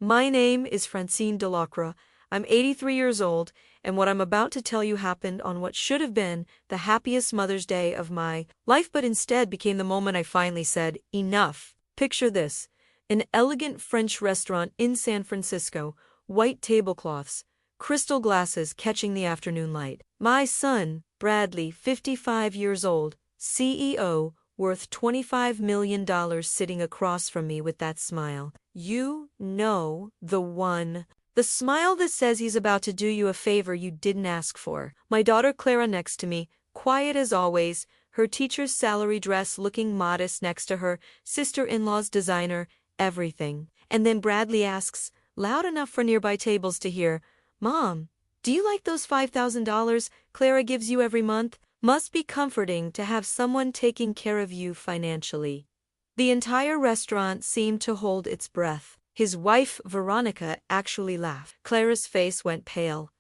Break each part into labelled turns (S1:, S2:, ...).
S1: My name is Francine Delacroix. I'm 83 years old, and what I'm about to tell you happened on what should have been the happiest Mother's Day of my life, but instead became the moment I finally said, enough. Picture this: an elegant French restaurant in San Francisco, white tablecloths, crystal glasses catching the afternoon light. My son, Bradley, 55 years old, CEO, worth $25 million, sitting across from me with that smile. You know, the one. The smile that says he's about to do you a favor you didn't ask for. My daughter Clara next to me, quiet as always, her teacher's salary dress looking modest next to her, sister-in-law's designer, everything. And then Bradley asks, loud enough for nearby tables to hear, "Mom, do you like those $5,000 Clara gives you every month?" Must be comforting to have someone taking care of you financially. The entire restaurant seemed to hold its breath. His wife, Veronica, actually laughed. Clara's face went pale.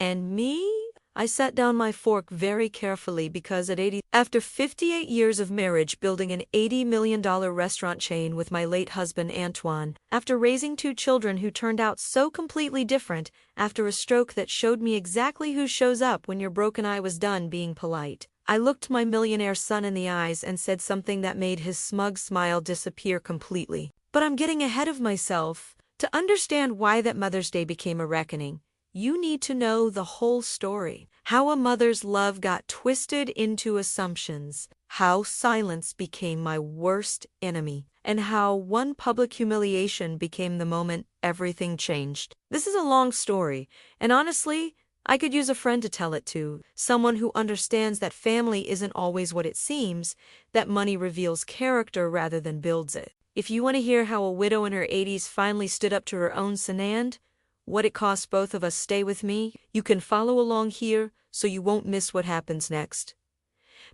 S1: And me? I set down my fork very carefully because after 58 years of marriage, building an $80 million restaurant chain with my late husband Antoine, after raising 2 children who turned out so completely different, after a stroke that showed me exactly who shows up when you're broken, I was done being polite. I looked my millionaire son in the eyes and said something that made his smug smile disappear completely. But I'm getting ahead of myself. To understand why that Mother's Day became a reckoning, you need to know the whole story. How a mother's love got twisted into assumptions, how silence became my worst enemy, and how one public humiliation became the moment everything changed. This is a long story, and honestly, I could use a friend to tell it to, someone who understands that family isn't always what it seems, that money reveals character rather than builds it. If you want to hear how a widow in her 80s finally stood up to her own Sanand, what it cost both of us, stay with me. You can follow along here so you won't miss what happens next.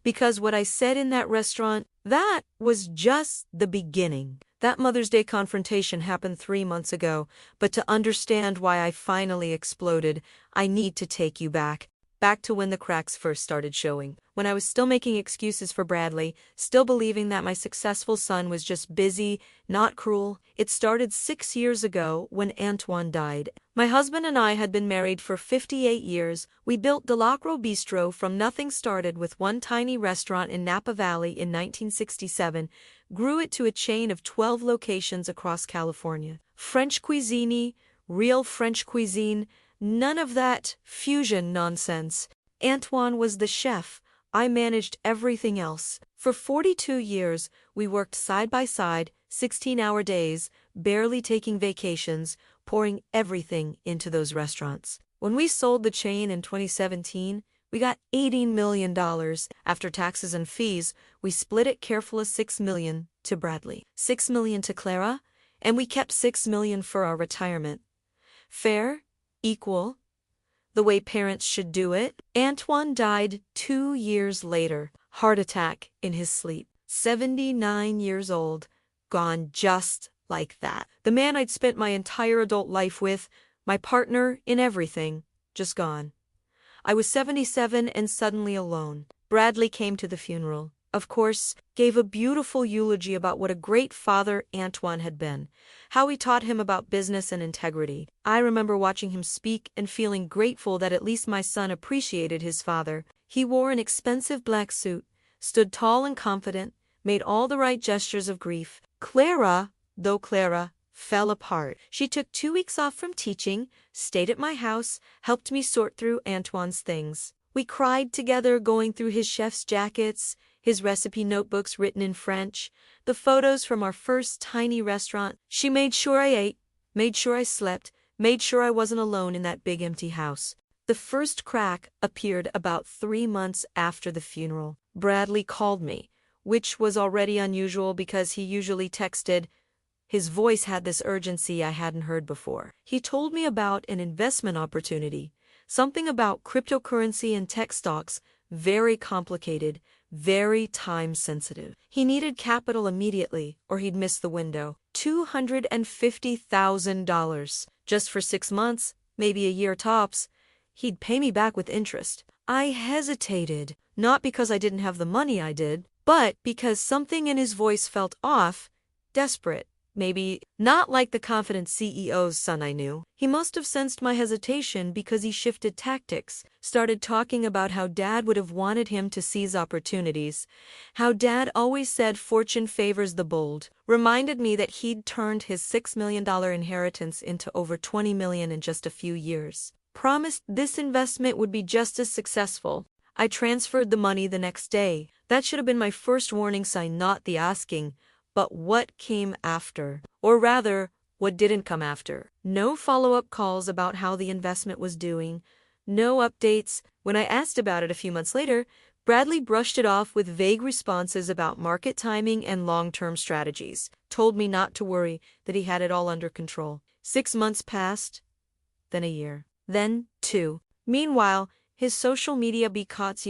S1: Because what I said in that restaurant, that was just the beginning. That Mother's Day confrontation happened 3 months ago, but to understand why I finally exploded, I need to take you back to when the cracks first started showing. When I was still making excuses for Bradley, still believing that my successful son was just busy, not cruel. It started 6 years ago when Antoine died. My husband and I had been married for 58 years. We built Delacroix Bistro from nothing, started with one tiny restaurant in Napa Valley in 1967, grew it to a chain of 12 locations across California. French cuisine, real French cuisine, none of that fusion nonsense. Antoine was the chef. I managed everything else. For 42 years, we worked side by side, 16-hour days, barely taking vacations, pouring everything into those restaurants. When we sold the chain in 2017, we got $18 million. After taxes and fees, we split it carefully, $6 million to Bradley, $6 million to Clara, and we kept $6 million for our retirement. Fair? Equal? The way parents should do it? Antoine died 2 years later, heart attack in his sleep. 79 years old, gone just like that. The man I'd spent my entire adult life with, my partner in everything, just gone. I was 77 and suddenly alone. Bradley came to the funeral, of course, gave a beautiful eulogy about what a great father Antoine had been, how he taught him about business and integrity. I remember watching him speak and feeling grateful that at least my son appreciated his father. He wore an expensive black suit, stood tall and confident, made all the right gestures of grief. Clara fell apart. She took 2 weeks off from teaching, stayed at my house, helped me sort through Antoine's things. We cried together, going through his chef's jackets, his recipe notebooks written in French, the photos from our first tiny restaurant. She made sure I ate, made sure I slept, made sure I wasn't alone in that big empty house. The first crack appeared about 3 months after the funeral. Bradley called me, which was already unusual because he usually texted. His voice had this urgency I hadn't heard before. He told me about an investment opportunity, something about cryptocurrency and tech stocks, very complicated, very time-sensitive. He needed capital immediately, or he'd miss the window. $250,000. Just for 6 months, maybe a year tops. He'd pay me back with interest. I hesitated, not because I didn't have the money, I did, but because something in his voice felt off, desperate. Maybe not like the confident CEO's son I knew. He must have sensed my hesitation because he shifted tactics, started talking about how Dad would have wanted him to seize opportunities, how Dad always said fortune favors the bold, reminded me that he'd turned his $6 million inheritance into over $20 million in just a few years, promised this investment would be just as successful. I transferred the money the next day. That should have been my first warning sign, not the asking. But what came after? Or rather, what didn't come after? No follow-up calls about how the investment was doing. No updates. When I asked about it a few months later, Bradley brushed it off with vague responses about market timing and long-term strategies. Told me not to worry, that he had it all under control. 6 months passed, then a year, then 2. Meanwhile, his social media becomes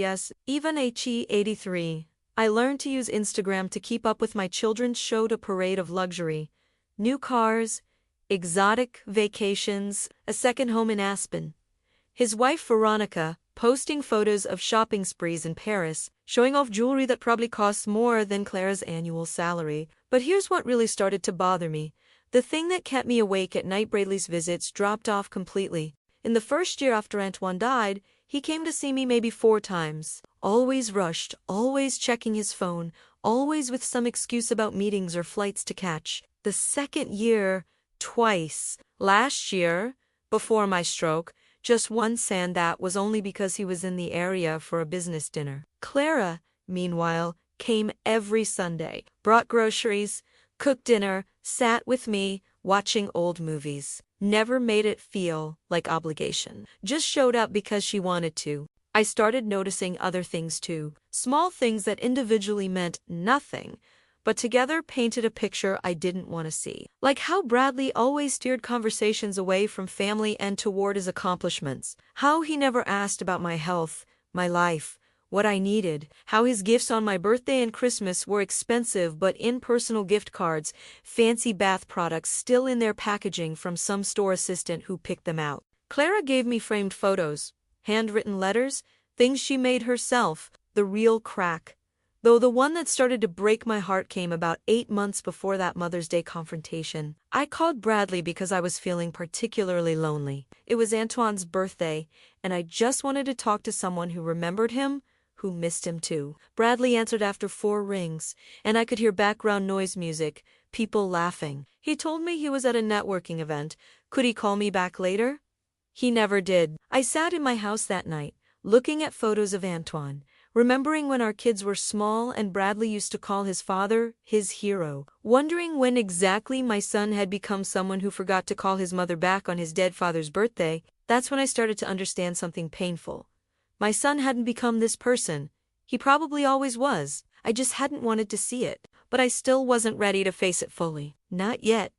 S1: even HE83. I learned to use Instagram to keep up with my children, showed a parade of luxury. New cars, exotic vacations, a second home in Aspen. His wife Veronica, posting photos of shopping sprees in Paris, showing off jewelry that probably costs more than Clara's annual salary. But here's what really started to bother me. The thing that kept me awake at night, Bradley's visits dropped off completely. In the first year after Antoine died, he came to see me maybe 4 times. Always rushed, always checking his phone, always with some excuse about meetings or flights to catch. The second year, twice. Last year, before my stroke, just once, and that was only because he was in the area for a business dinner. Clara, meanwhile, came every Sunday, brought groceries, cooked dinner, sat with me, watching old movies. Never made it feel like obligation. Just showed up because she wanted to. I started noticing other things too. Small things that individually meant nothing, but together painted a picture I didn't want to see. Like how Bradley always steered conversations away from family and toward his accomplishments. How he never asked about my health, my life, what I needed. How his gifts on my birthday and Christmas were expensive but impersonal gift cards, fancy bath products still in their packaging from some store assistant who picked them out. Clara gave me framed photos, handwritten letters, things she made herself, the real crack. Though the one that started to break my heart came about 8 months before that Mother's Day confrontation. I called Bradley because I was feeling particularly lonely. It was Antoine's birthday, and I just wanted to talk to someone who remembered him, who missed him too. Bradley answered after 4 rings, and I could hear background noise music, people laughing. He told me he was at a networking event. Could he call me back later? He never did. I sat in my house that night, looking at photos of Antoine, remembering when our kids were small and Bradley used to call his father his hero, wondering when exactly my son had become someone who forgot to call his mother back on his dead father's birthday. That's when I started to understand something painful. My son hadn't become this person. He probably always was. I just hadn't wanted to see it. But I still wasn't ready to face it fully. Not yet.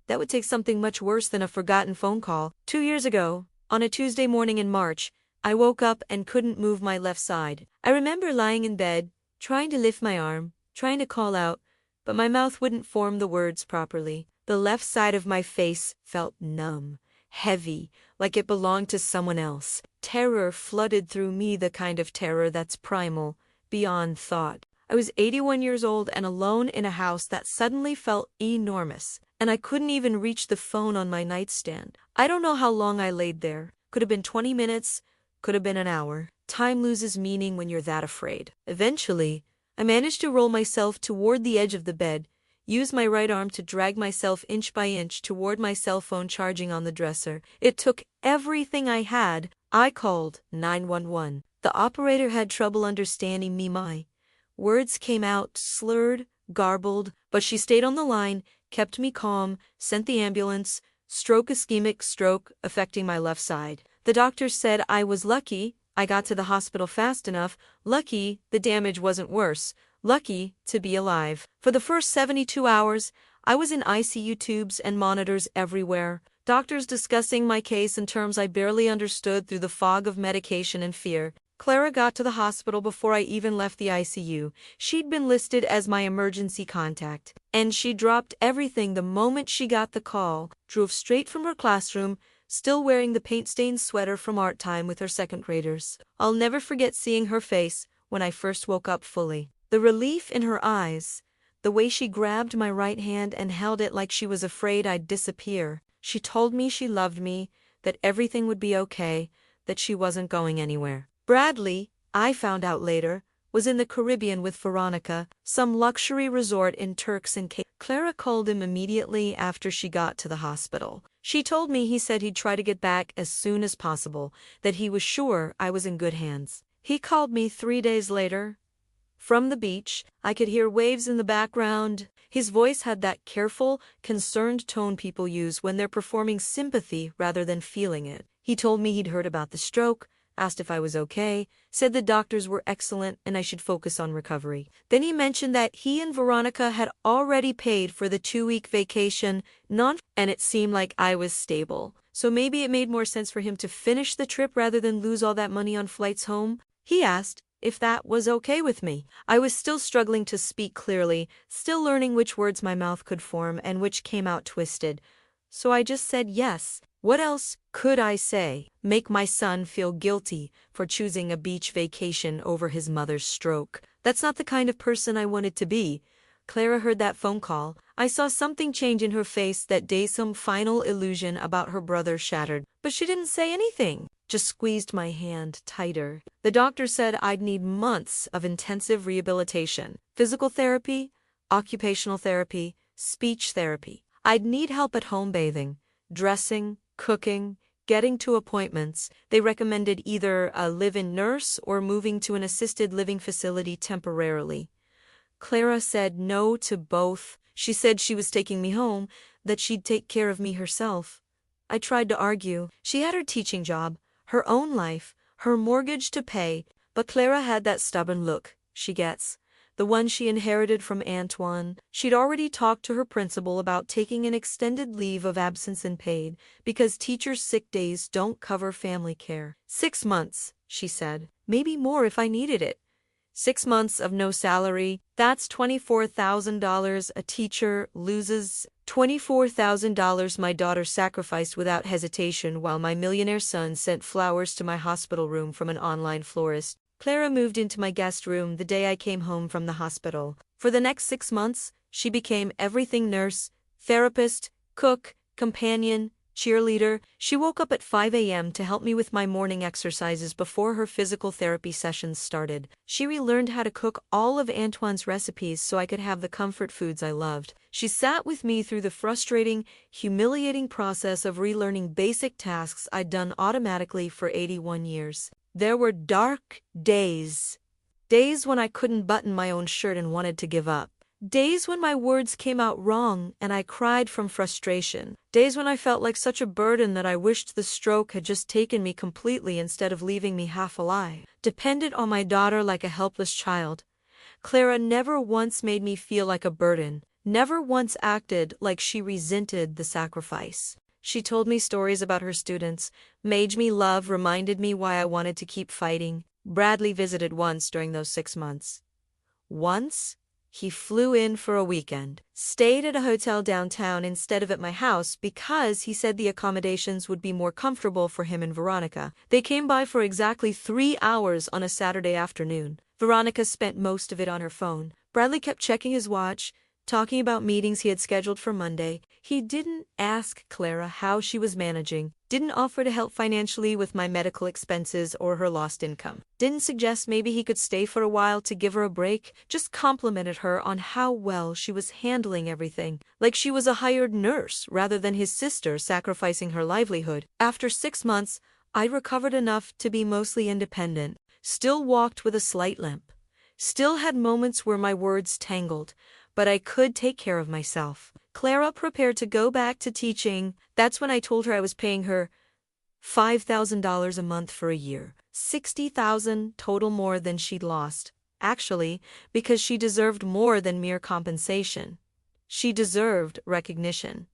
S1: That would take something much worse than a forgotten phone call. 2 years ago, on a Tuesday morning in March, I woke up and couldn't move my left side. I remember lying in bed, trying to lift my arm, trying to call out, but my mouth wouldn't form the words properly. The left side of my face felt numb, heavy, like it belonged to someone else. Terror flooded through me, the kind of terror that's primal, beyond thought. I was 81 years old and alone in a house that suddenly felt enormous, and I couldn't even reach the phone on my nightstand. I don't know how long I laid there. Could have been 20 minutes, could have been an hour. Time loses meaning when you're that afraid. Eventually, I managed to roll myself toward the edge of the bed, use my right arm to drag myself inch by inch toward my cell phone charging on the dresser. It took everything I had. I called 911. The operator had trouble understanding me. My words came out slurred, garbled, but she stayed on the line, kept me calm, sent the ambulance. Stroke, ischemic stroke affecting my left side. The doctor said I was lucky I got to the hospital fast enough, lucky the damage wasn't worse, lucky to be alive. For the first 72 hours, I was in ICU, tubes and monitors everywhere. Doctors discussing my case in terms I barely understood through the fog of medication and fear. Clara got to the hospital before I even left the ICU. She'd been listed as my emergency contact, and she dropped everything the moment she got the call, drove straight from her classroom, still wearing the paint-stained sweater from art time with her second graders. I'll never forget seeing her face when I first woke up fully. The relief in her eyes, The way she grabbed my right hand and held it like she was afraid I'd disappear. She told me she loved me, that everything would be okay, that she wasn't going anywhere. Bradley, I found out later, was in the Caribbean with Veronica, some luxury resort in Turks and Caicos. Clara called him immediately after she got to the hospital. She told me he said he'd try to get back as soon as possible, that he was sure I was in good hands. He called me 3 days later. From the beach, I could hear waves in the background. His voice had that careful, concerned tone people use when they're performing sympathy rather than feeling it. He told me he'd heard about the stroke, asked if I was okay, said the doctors were excellent and I should focus on recovery. Then he mentioned that he and Veronica had already paid for the 2-week vacation, and it seemed like I was stable. So maybe it made more sense for him to finish the trip rather than lose all that money on flights home. He asked if that was okay with me. I was still struggling to speak clearly, still learning which words my mouth could form and which came out twisted. So I just said yes. What else could I say? Make my son feel guilty for choosing a beach vacation over his mother's stroke. That's not the kind of person I wanted to be. Clara heard that phone call. I saw something change in her face that day, some final illusion about her brother shattered. But she didn't say anything, just squeezed my hand tighter. The doctor said I'd need months of intensive rehabilitation, physical therapy, occupational therapy, speech therapy. I'd need help at home bathing, dressing, cooking, getting to appointments. They recommended either a live-in nurse or moving to an assisted living facility temporarily. Clara said no to both. She said she was taking me home, that she'd take care of me herself. I tried to argue. She had her teaching job, her own life, her mortgage to pay, but Clara had that stubborn look she gets, the one she inherited from Antoine. She'd already talked to her principal about taking an extended leave of absence unpaid because teachers' sick days don't cover family care. 6 months, she said, maybe more if I needed it. 6 months of no salary, that's $24,000 a teacher loses. $24,000 my daughter sacrificed without hesitation while my millionaire son sent flowers to my hospital room from an online florist. Clara moved into my guest room the day I came home from the hospital. For the next 6 months, she became everything: nurse, therapist, cook, companion, cheerleader. She woke up at 5 a.m. to help me with my morning exercises before her physical therapy sessions started. She relearned how to cook all of Antoine's recipes so I could have the comfort foods I loved. She sat with me through the frustrating, humiliating process of relearning basic tasks I'd done automatically for 81 years. There were dark days. Days when I couldn't button my own shirt and wanted to give up. Days when my words came out wrong and I cried from frustration. Days when I felt like such a burden that I wished the stroke had just taken me completely instead of leaving me half alive. Dependent on my daughter like a helpless child. Clara never once made me feel like a burden, never once acted like she resented the sacrifice. She told me stories about her students, made me love, reminded me why I wanted to keep fighting. Bradley visited once during those 6 months. Once, he flew in for a weekend, stayed at a hotel downtown instead of at my house because he said the accommodations would be more comfortable for him and Veronica. They came by for exactly 3 hours on a Saturday afternoon. Veronica spent most of it on her phone. Bradley kept checking his watch, talking about meetings he had scheduled for Monday. He didn't ask Clara how she was managing, didn't offer to help financially with my medical expenses or her lost income, didn't suggest maybe he could stay for a while to give her a break, just complimented her on how well she was handling everything, like she was a hired nurse rather than his sister sacrificing her livelihood. After 6 months, I recovered enough to be mostly independent, still walked with a slight limp, still had moments where my words tangled, but I could take care of myself. Clara prepared to go back to teaching. That's when I told her I was paying her $5,000 a month for a year, $60,000 total more than she'd lost. Actually, because she deserved more than mere compensation. She deserved recognition.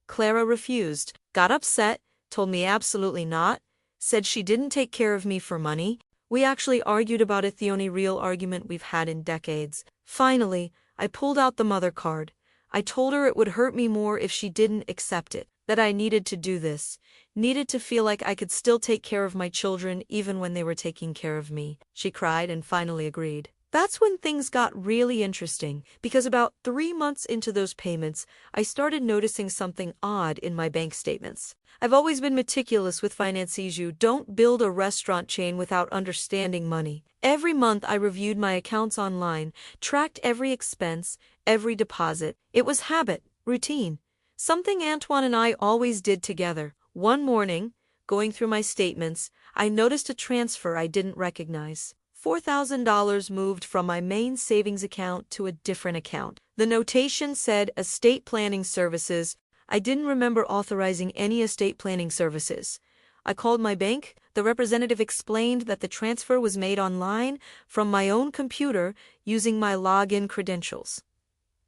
S1: Clara refused, got upset, told me absolutely not, said she didn't take care of me for money. We actually argued about it, the only real argument we've had in decades. Finally, I pulled out the mother card. I told her it would hurt me more if she didn't accept it, that I needed to do this, needed to feel like I could still take care of my children even when they were taking care of me. She cried and finally agreed. That's when things got really interesting, because about 3 months into those payments, I started noticing something odd in my bank statements. I've always been meticulous with finances. You don't build a restaurant chain without understanding money. Every month I reviewed my accounts online, tracked every expense, every deposit. It was habit, routine, something Antoine and I always did together. One morning, going through my statements, I noticed a transfer I didn't recognize. $4,000 moved from my main savings account to a different account. The notation said estate planning services. I didn't remember authorizing any estate planning services. I called my bank. The representative explained that the transfer was made online from my own computer using my login credentials.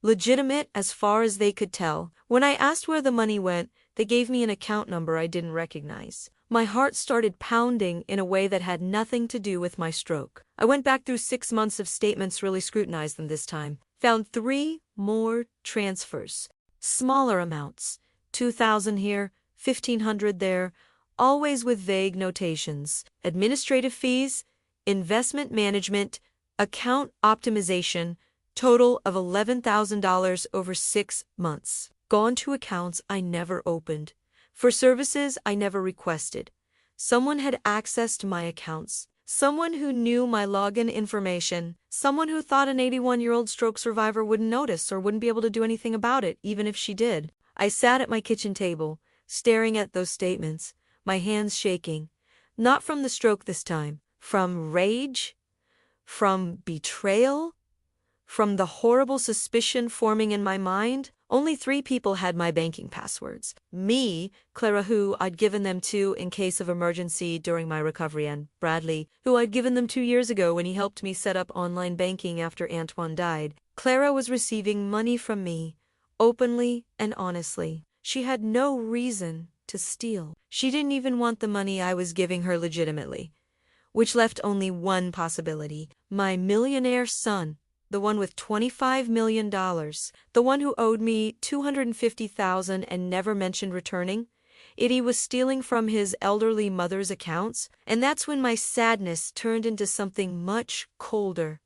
S1: Legitimate as far as they could tell. When I asked where the money went, they gave me an account number I didn't recognize. My heart started pounding in a way that had nothing to do with my stroke. I went back through 6 months of statements, really scrutinized them this time. Found 3 more transfers. Smaller amounts. 2,000 here, 1,500 there, always with vague notations. Administrative fees, investment management, account optimization, total of $11,000 over 6 months. Gone to accounts I never opened. For services I never requested. Someone had access to my accounts. Someone who knew my login information. Someone who thought an 81-year-old stroke survivor wouldn't notice or wouldn't be able to do anything about it, even if she did. I sat at my kitchen table, staring at those statements, my hands shaking. Not from the stroke this time. From rage? From betrayal? From the horrible suspicion forming in my mind? Only 3 people had my banking passwords. Me, Clara, who I'd given them to in case of emergency during my recovery, and Bradley, who I'd given them 2 years ago when he helped me set up online banking after Antoine died. Clara was receiving money from me, openly and honestly. She had no reason to steal. She didn't even want the money I was giving her legitimately, which left only one possibility. My millionaire son. The one with $25 million, the one who owed me $250,000 and never mentioned returning. He was stealing from his elderly mother's accounts, and that's when my sadness turned into something much colder,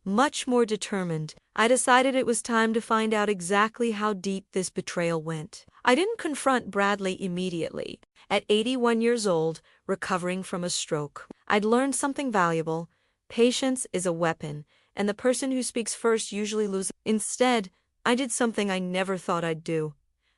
S1: much more determined. I decided it was time to find out exactly how deep this betrayal went. I didn't confront Bradley immediately. At 81 years old, recovering from a stroke, I'd learned something valuable. Patience is a weapon, and the person who speaks first usually loses. Instead, I did something I never thought I'd do.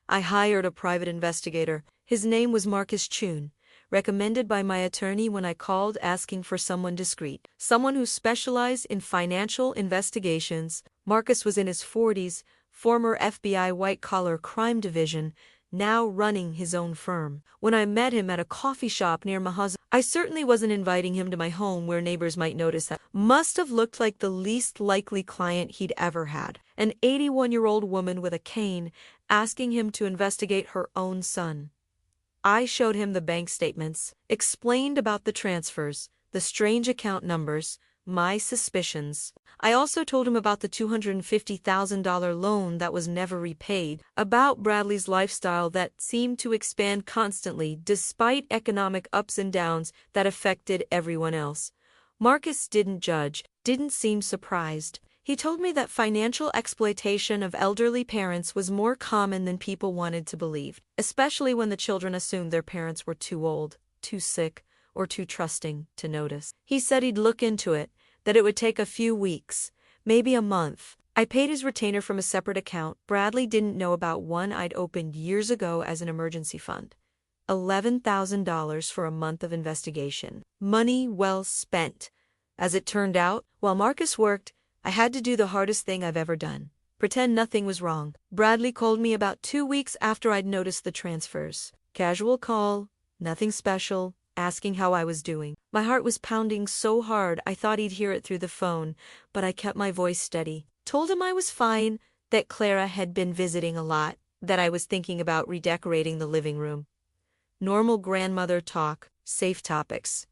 S1: I hired a private investigator. His name was Marcus Chun, recommended by my attorney when I called asking for someone discreet, someone who specialized in financial investigations. Marcus was in his 40s, former FBI white-collar crime division, now running his own firm. When I met him at a coffee shop near Mahaza, I certainly wasn't inviting him to my home where neighbors might notice that. Must have looked like the least likely client he'd ever had. An 81-year-old woman with a cane asking him to investigate her own son. I showed him the bank statements, explained about the transfers, the strange account numbers, my suspicions. I also told him about the $250,000 loan that was never repaid, about Bradley's lifestyle that seemed to expand constantly despite economic ups and downs that affected everyone else. Marcus didn't judge, didn't seem surprised. He told me that financial exploitation of elderly parents was more common than people wanted to believe, especially when the children assumed their parents were too old, too sick, or too trusting to notice. He said he'd look into it, that it would take a few weeks, maybe a month. I paid his retainer from a separate account. Bradley didn't know about one I'd opened years ago as an emergency fund. $11,000 for a month of investigation. Money well spent. As it turned out, while Marcus worked, I had to do the hardest thing I've ever done. Pretend nothing was wrong. Bradley called me about 2 weeks after I'd noticed the transfers. Casual call, nothing special, asking how I was doing. My heart was pounding so hard I thought he'd hear it through the phone, but I kept my voice steady. Told him I was fine, that Clara had been visiting a lot, that I was thinking about redecorating the living room. Normal grandmother talk, safe topics.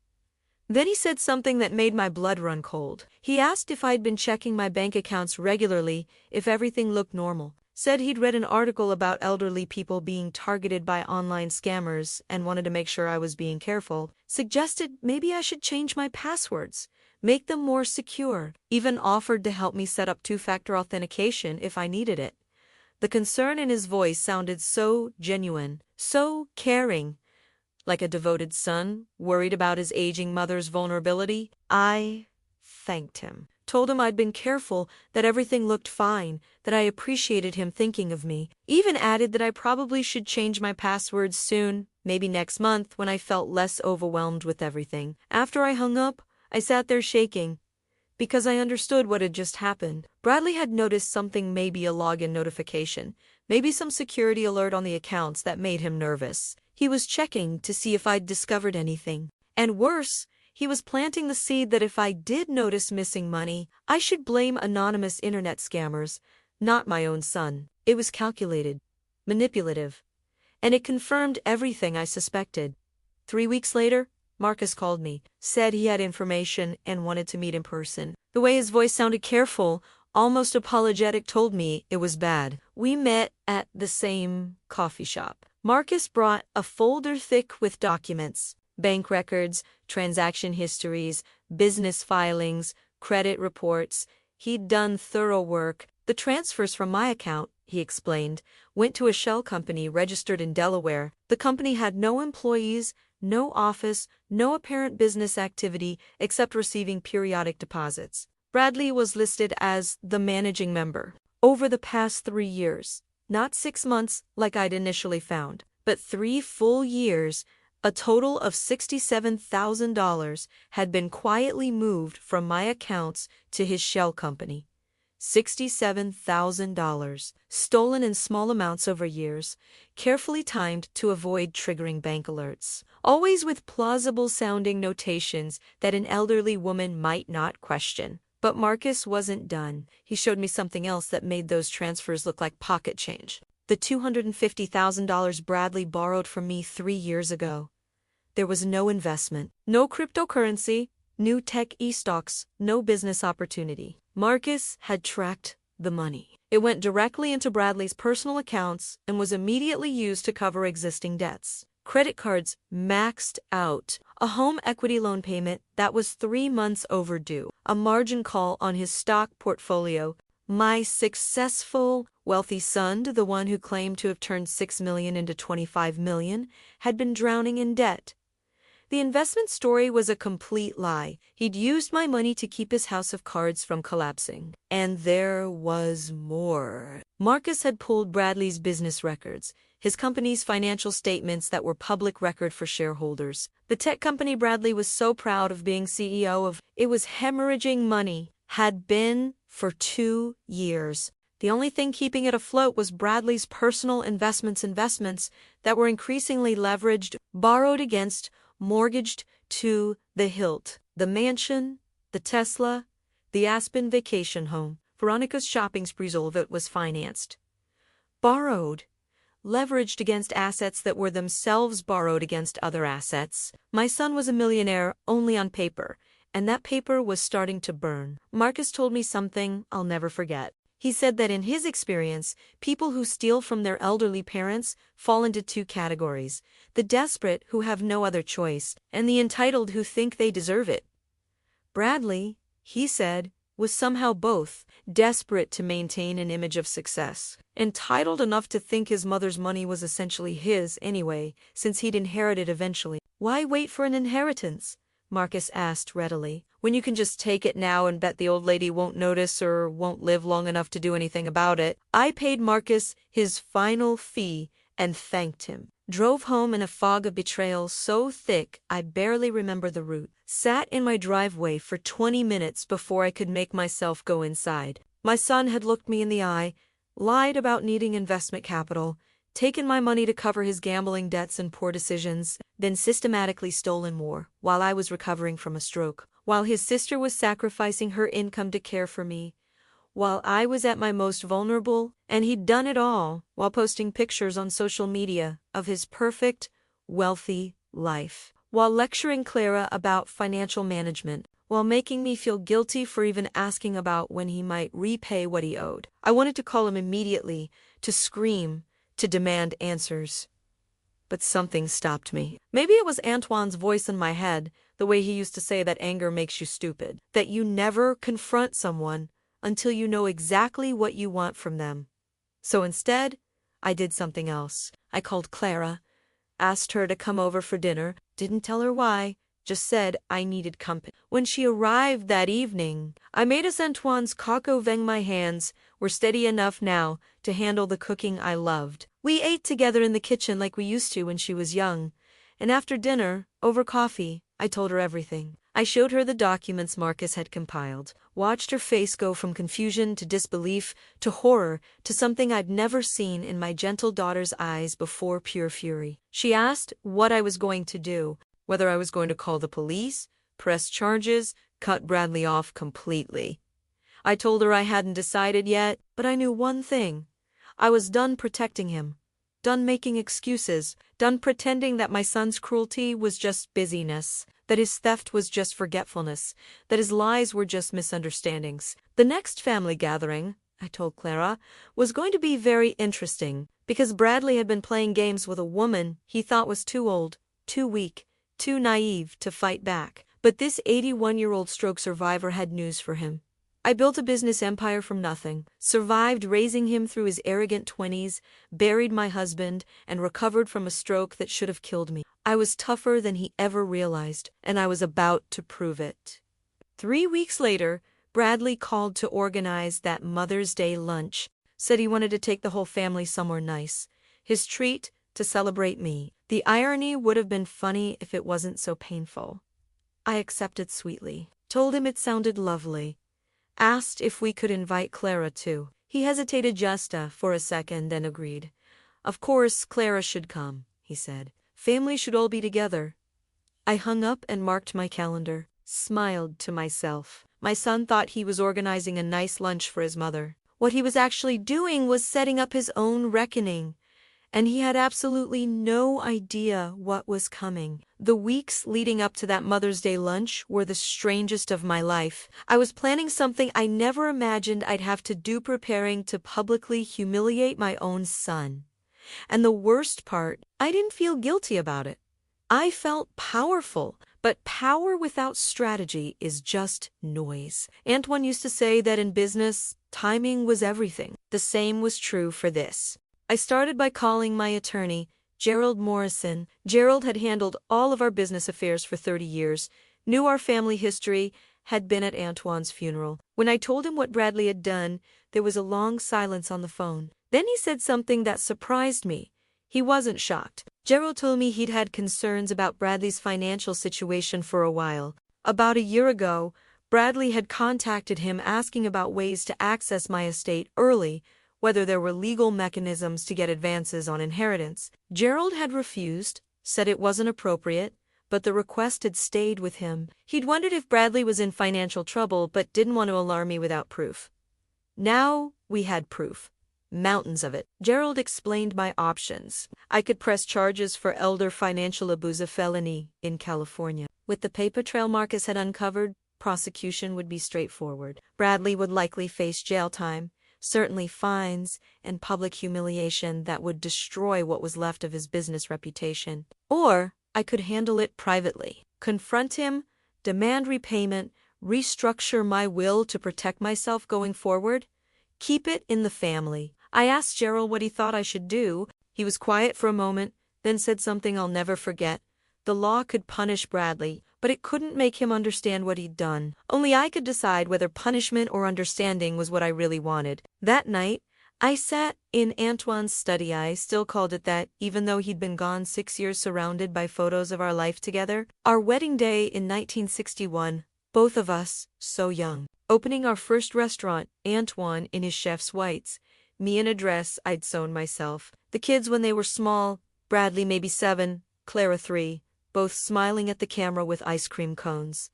S1: Then he said something that made my blood run cold. He asked if I'd been checking my bank accounts regularly, if everything looked normal. Said he'd read an article about elderly people being targeted by online scammers and wanted to make sure I was being careful. Suggested maybe I should change my passwords. make them more secure, even offered to help me set up two-factor authentication if I needed it. The concern in his voice sounded so genuine, so caring, like a devoted son, worried about his aging mother's vulnerability. I thanked him, told him I'd been careful, that everything looked fine, that I appreciated him thinking of me, even added that I probably should change my passwords soon, maybe next month when I felt less overwhelmed with everything. After I hung up, I sat there shaking, because I understood what had just happened. Bradley had noticed something, maybe a login notification, maybe some security alert on the accounts that made him nervous. He was checking to see if I'd discovered anything. And worse, he was planting the seed that if I did notice missing money, I should blame anonymous internet scammers, not my own son. It was calculated, manipulative, and it confirmed everything I suspected. 3 weeks later, Marcus called me, said he had information and wanted to meet in person. The way his voice sounded careful, almost apologetic, told me it was bad. We met at the same coffee shop. Marcus brought a folder thick with documents, bank records, transaction histories, business filings, credit reports. He'd done thorough work. The transfers from my account, he explained, went to a shell company registered in Delaware. The company had no employees, no office, no apparent business activity except receiving periodic deposits. Bradley was listed as the managing member. Over the past 3 years, not 6 months like I'd initially found, but 3 full years, a total of $67,000 had been quietly moved from my accounts to his shell company. $67,000, stolen in small amounts over years, carefully timed to avoid triggering bank alerts, always with plausible-sounding notations that an elderly woman might not question. But Marcus wasn't done. He showed me something else that made those transfers look like pocket change. The $250,000 Bradley borrowed from me 3 years ago. There was no investment, no cryptocurrency, new tech e-stocks, no business opportunity. Marcus had tracked the money. It went directly into Bradley's personal accounts and was immediately used to cover existing debts. Credit cards maxed out, a home equity loan payment that was 3 months overdue, a margin call on his stock portfolio. My successful, wealthy son, the one who claimed to have turned $6 million into $25 million, had been drowning in debt. The investment story was a complete lie. He'd used my money to keep his house of cards from collapsing. And there was more. Marcus had pulled Bradley's business records, his company's financial statements that were public record for shareholders. The tech company Bradley was so proud of being CEO of, it was hemorrhaging money, had been for 2 years. The only thing keeping it afloat was Bradley's personal investments that were increasingly leveraged, borrowed against, mortgaged to the hilt. The mansion, the Tesla, the Aspen vacation home, Veronica's shopping sprees, all of it was financed. Borrowed, leveraged against assets that were themselves borrowed against other assets. My son was a millionaire only on paper, and that paper was starting to burn. Marcus told me something I'll never forget. He said that in his experience, people who steal from their elderly parents fall into 2 categories: the desperate who have no other choice, and the entitled who think they deserve it. Bradley, he said, was somehow both, desperate to maintain an image of success, entitled enough to think his mother's money was essentially his anyway, since he'd inherit it eventually. Why wait for an inheritance? Marcus asked readily, when you can just take it now and bet the old lady won't notice or won't live long enough to do anything about it. I paid Marcus his final fee and thanked him. Drove home in a fog of betrayal so thick I barely remember the route. Sat in my driveway for 20 minutes before I could make myself go inside. My son had looked me in the eye, lied about needing investment capital, taken my money to cover his gambling debts and poor decisions, then systematically stolen more while I was recovering from a stroke, while his sister was sacrificing her income to care for me, while I was at my most vulnerable, and he'd done it all while posting pictures on social media of his perfect, wealthy life, while lecturing Clara about financial management, while making me feel guilty for even asking about when he might repay what he owed. I wanted to call him immediately, to scream, to demand answers. but something stopped me. Maybe it was Antoine's voice in my head, the way he used to say that anger makes you stupid, that you never confront someone until you know exactly what you want from them. So instead, I did something else. I called Clara, asked her to come over for dinner, didn't tell her why, just said I needed company. When she arrived that evening, I made us Antoine's coq au vin. My hands were steady enough now to handle the cooking I loved. We ate together in the kitchen like we used to when she was young, and after dinner, over coffee, I told her everything. I showed her the documents Marcus had compiled, watched her face go from confusion to disbelief to horror to something I'd never seen in my gentle daughter's eyes before, pure fury. She asked what I was going to do, whether I was going to call the police, press charges, cut Bradley off completely. I told her I hadn't decided yet, but I knew one thing. I was done protecting him, done making excuses, done pretending that my son's cruelty was just busyness, that his theft was just forgetfulness, that his lies were just misunderstandings. The next family gathering, I told Clara, was going to be very interesting, because Bradley had been playing games with a woman he thought was too old, too weak, too naive to fight back. But this 81-year-old stroke survivor had news for him. I built a business empire from nothing, survived raising him through his arrogant 20s, buried my husband, and recovered from a stroke that should have killed me. I was tougher than he ever realized, and I was about to prove it. 3 weeks later, Bradley called to organize that Mother's Day lunch, said he wanted to take the whole family somewhere nice. His treat, to celebrate me. The irony would have been funny if it wasn't so painful. I accepted sweetly, told him it sounded lovely, asked if we could invite Clara too. He hesitated just for a second and agreed. Of course, Clara should come, he said. Family should all be together. I hung up and marked my calendar, smiled to myself. My son thought he was organizing a nice lunch for his mother. What he was actually doing was setting up his own reckoning, and he had absolutely no idea what was coming. The weeks leading up to that Mother's Day lunch were the strangest of my life. I was planning something I never imagined I'd have to do, preparing to publicly humiliate my own son. And the worst part, I didn't feel guilty about it. I felt powerful, but power without strategy is just noise. Antoine used to say that in business, timing was everything. The same was true for this. I started by calling my attorney, Gerald Morrison. Gerald had handled all of our business affairs for 30 years, knew our family history, had been at Antoine's funeral. When I told him what Bradley had done, there was a long silence on the phone. Then he said something that surprised me. He wasn't shocked. Gerald told me he'd had concerns about Bradley's financial situation for a while. About a year ago, Bradley had contacted him asking about ways to access my estate early, whether there were legal mechanisms to get advances on inheritance. Gerald had refused, said it wasn't appropriate, but the request had stayed with him. He'd wondered if Bradley was in financial trouble but didn't want to alarm me without proof. Now we had proof. Mountains of it. Gerald explained my options. I could press charges for elder financial abuse, a felony, in California. With the paper trail Marcus had uncovered, prosecution would be straightforward. Bradley would likely face jail time, certainly fines, and public humiliation that would destroy what was left of his business reputation. Or I could handle it privately, confront him, demand repayment, restructure my will to protect myself going forward, keep it in the family. I asked Gerald what he thought I should do. He was quiet for a moment, then said something I'll never forget. The law could punish Bradley, but it couldn't make him understand what he'd done. Only I could decide whether punishment or understanding was what I really wanted. That night, I sat in Antoine's study. I still called it that, even though he'd been gone 6 years, surrounded by photos of our life together. Our wedding day in 1961, both of us so young. Opening our first restaurant, Antoine in his chef's whites, me in a dress I'd sewn myself. The kids when they were small, Bradley maybe 7, Clara 3, both smiling at the camera with ice cream cones.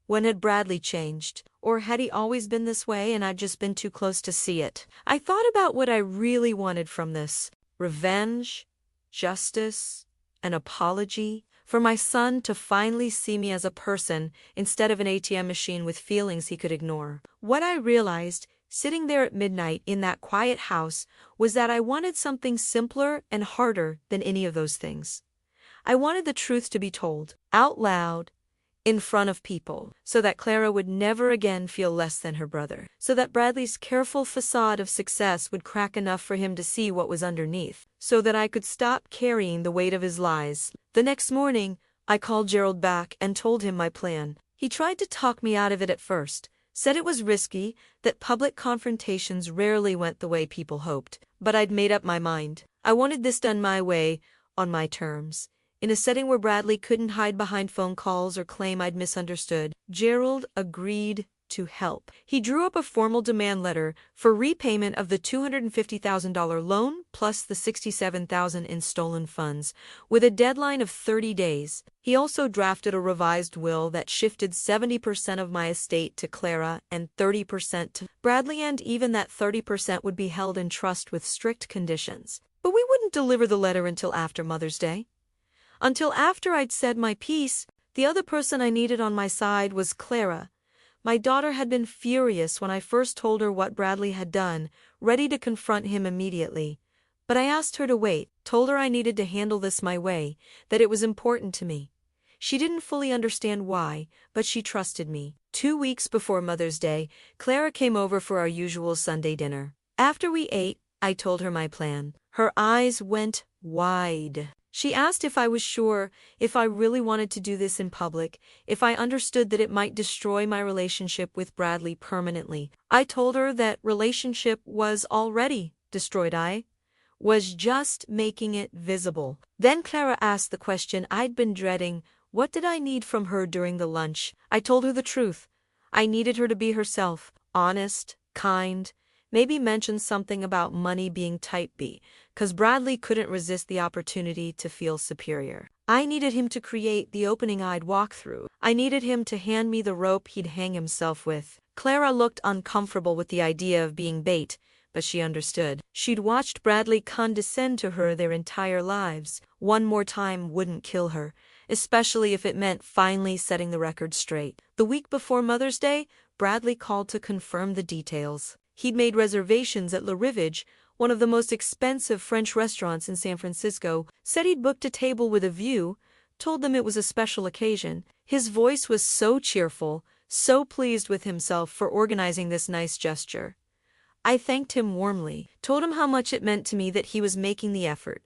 S1: When had Bradley changed? Or had he always been this way and I'd just been too close to see it? I thought about what I really wanted from this. Revenge, justice, an apology, for my son to finally see me as a person instead of an ATM machine with feelings he could ignore. What I realized, sitting there at midnight in that quiet house, was that I wanted something simpler and harder than any of those things. I wanted the truth to be told, out loud, in front of people, so that Clara would never again feel less than her brother, so that Bradley's careful facade of success would crack enough for him to see what was underneath, so that I could stop carrying the weight of his lies. The next morning, I called Gerald back and told him my plan. He tried to talk me out of it at first, said it was risky, that public confrontations rarely went the way people hoped, but I'd made up my mind. I wanted this done my way, on my terms, in a setting where Bradley couldn't hide behind phone calls or claim I'd misunderstood. Gerald agreed to help. He drew up a formal demand letter for repayment of the $250,000 loan plus the $67,000 in stolen funds, with a deadline of 30 days. He also drafted a revised will that shifted 70% of my estate to Clara and 30% to Bradley, and even that 30% would be held in trust with strict conditions. But we wouldn't deliver the letter until after Mother's Day. Until after I'd said my piece. The other person I needed on my side was Clara. My daughter had been furious when I first told her what Bradley had done, ready to confront him immediately. But I asked her to wait, told her I needed to handle this my way, that it was important to me. She didn't fully understand why, but she trusted me. 2 weeks before Mother's Day, Clara came over for our usual Sunday dinner. After we ate, I told her my plan. Her eyes went wide. She asked if I was sure, if I really wanted to do this in public, if I understood that it might destroy my relationship with Bradley permanently. I told her that relationship was already destroyed. I was just making it visible. Then Clara asked the question I'd been dreading. What did I need from her during the lunch? I told her the truth. I needed her to be herself, honest, kind, maybe mention something about money being type B, 'cause Bradley couldn't resist the opportunity to feel superior. I needed him to create the opening I'd walk through. I needed him to hand me the rope he'd hang himself with. Clara looked uncomfortable with the idea of being bait, but she understood. She'd watched Bradley condescend to her their entire lives. One more time wouldn't kill her, especially if it meant finally setting the record straight. The week before Mother's Day, Bradley called to confirm the details. He'd made reservations at Le Rivage, one of the most expensive French restaurants in San Francisco, said he'd booked a table with a view, told them it was a special occasion. His voice was so cheerful, so pleased with himself for organizing this nice gesture. I thanked him warmly, told him how much it meant to me that he was making the effort,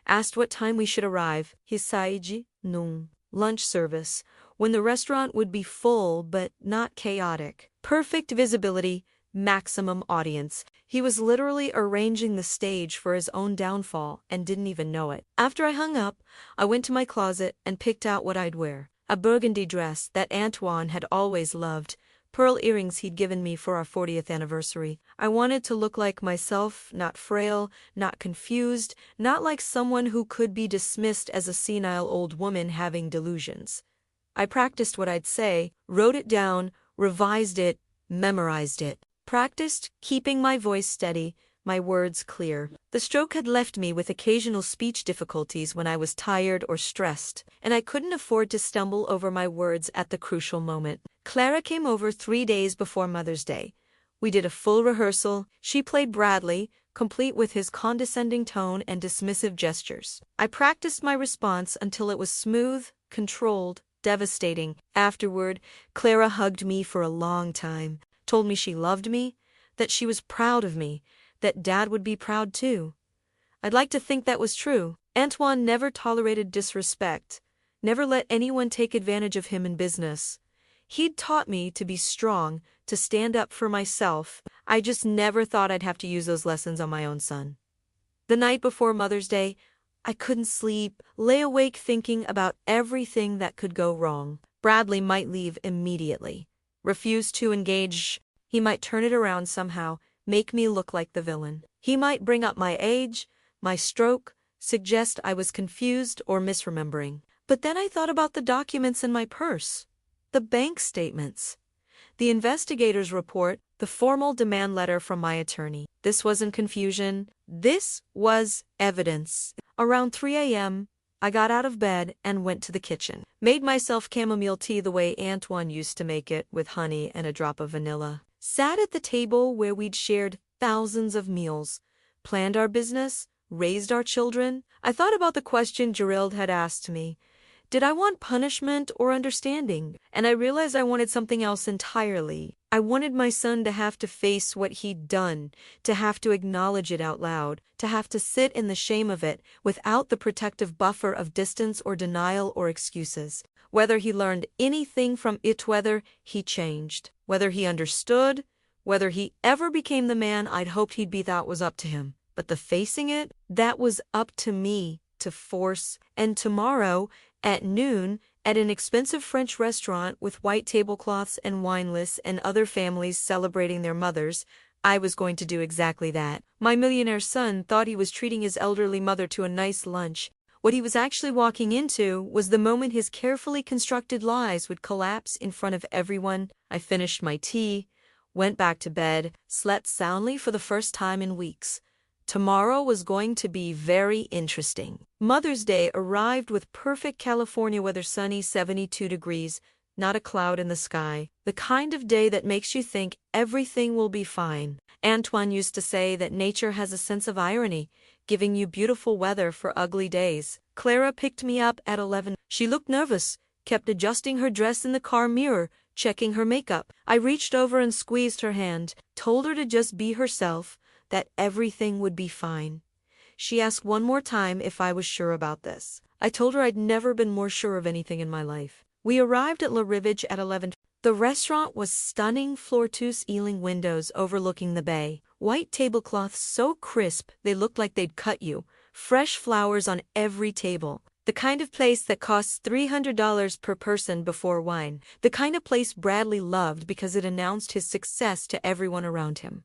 S1: asked what time we should arrive. His saiji, noon, lunch service, when the restaurant would be full but not chaotic. Perfect visibility, maximum audience. He was literally arranging the stage for his own downfall and didn't even know it. After I hung up, I went to my closet and picked out what I'd wear. A burgundy dress that Antoine had always loved, pearl earrings he'd given me for our 40th anniversary. I wanted to look like myself, not frail, not confused, not like someone who could be dismissed as a senile old woman having delusions. I practiced what I'd say, wrote it down, revised it, memorized it. Practiced keeping my voice steady, my words clear. The stroke had left me with occasional speech difficulties when I was tired or stressed, and I couldn't afford to stumble over my words at the crucial moment. Clara came over 3 days before Mother's Day. We did a full rehearsal. She played Bradley, complete with his condescending tone and dismissive gestures. I practiced my response until it was smooth, controlled, devastating. Afterward, Clara hugged me for a long time. Told me she loved me, that she was proud of me, that Dad would be proud too. I'd like to think that was true. Antoine never tolerated disrespect, never let anyone take advantage of him in business. He'd taught me to be strong, to stand up for myself. I just never thought I'd have to use those lessons on my own son. The night before Mother's Day, I couldn't sleep, lay awake thinking about everything that could go wrong. Bradley might leave immediately. Refuse to engage. He might turn it around somehow, make me look like the villain. He might bring up my age, my stroke, suggest I was confused or misremembering. But then I thought about the documents in my purse, the bank statements, the investigator's report, the formal demand letter from my attorney. This wasn't confusion. This was evidence. Around 3 a.m., I got out of bed and went to the kitchen. Made myself chamomile tea the way Antoine used to make it, with honey and a drop of vanilla. Sat at the table where we'd shared thousands of meals. Planned our business, raised our children? I thought about the question Gerald had asked me. Did I want punishment or understanding? And I realized I wanted something else entirely. I wanted my son to have to face what he'd done, to have to acknowledge it out loud, to have to sit in the shame of it without the protective buffer of distance or denial or excuses. Whether he learned anything from it, whether he changed, whether he understood, whether he ever became the man I'd hoped he'd be, that was up to him. But the facing it, that was up to me to force. And tomorrow, at noon, at an expensive French restaurant with white tablecloths and wine lists and other families celebrating their mothers, I was going to do exactly that. My millionaire son thought he was treating his elderly mother to a nice lunch. What he was actually walking into was the moment his carefully constructed lies would collapse in front of everyone. I finished my tea, went back to bed, slept soundly for the first time in weeks. Tomorrow was going to be very interesting. Mother's Day arrived with perfect California weather, sunny 72 degrees, not a cloud in the sky. The kind of day that makes you think everything will be fine. Antoine used to say that nature has a sense of irony, giving you beautiful weather for ugly days. Clara picked me up at 11. She looked nervous, kept adjusting her dress in the car mirror, checking her makeup. I reached over and squeezed her hand, told her to just be herself, that everything would be fine. She asked one more time if I was sure about this. I told her I'd never been more sure of anything in my life. We arrived at La Rivage at 11. The restaurant was stunning, floor-to-ceiling windows overlooking the bay, white tablecloths so crisp they looked like they'd cut you, fresh flowers on every table. The kind of place that costs $300 per person before wine. The kind of place Bradley loved because it announced his success to everyone around him.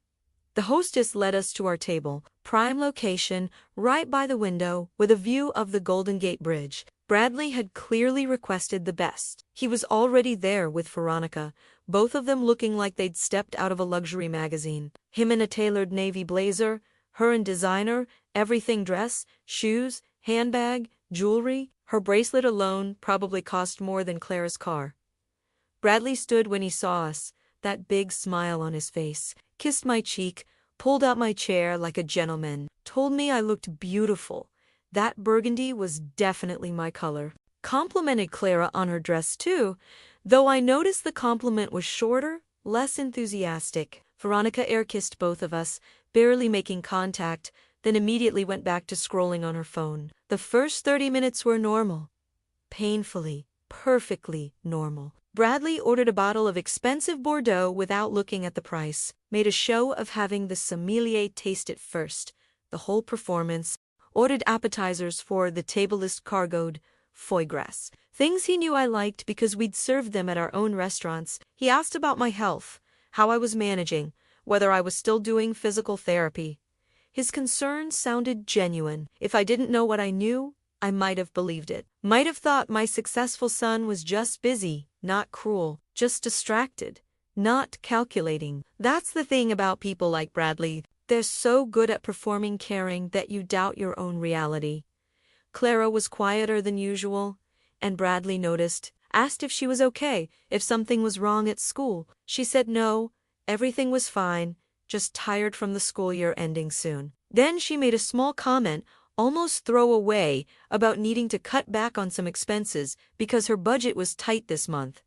S1: The hostess led us to our table, prime location, right by the window, with a view of the Golden Gate Bridge. Bradley had clearly requested the best. He was already there with Veronica, both of them looking like they'd stepped out of a luxury magazine. Him in a tailored navy blazer, her in designer, everything dress, shoes, handbag, jewelry. Her bracelet alone probably cost more than Clara's car. Bradley stood when he saw us, that big smile on his face, kissed my cheek, pulled out my chair like a gentleman, told me I looked beautiful. That burgundy was definitely my color. Complimented Clara on her dress too, though I noticed the compliment was shorter, less enthusiastic. Veronica air-kissed both of us, barely making contact, then immediately went back to scrolling on her phone. The first 30 minutes were normal. Painfully, perfectly normal. Bradley ordered a bottle of expensive Bordeaux without looking at the price, made a show of having the sommelier taste it first, the whole performance, ordered appetizers for the table list cargoed, foie gras, things he knew I liked because we'd served them at our own restaurants. He asked about my health, how I was managing, whether I was still doing physical therapy. His concern sounded genuine. If I didn't know what I knew, I might have believed it. Might have thought my successful son was just busy, not cruel, just distracted, not calculating. That's the thing about people like Bradley. They're so good at performing caring that you doubt your own reality. Clara was quieter than usual, and Bradley noticed, asked if she was okay, if something was wrong at school. She said no, everything was fine, just tired from the school year ending soon. Then she made a small comment, almost throwaway, about needing to cut back on some expenses because her budget was tight this month.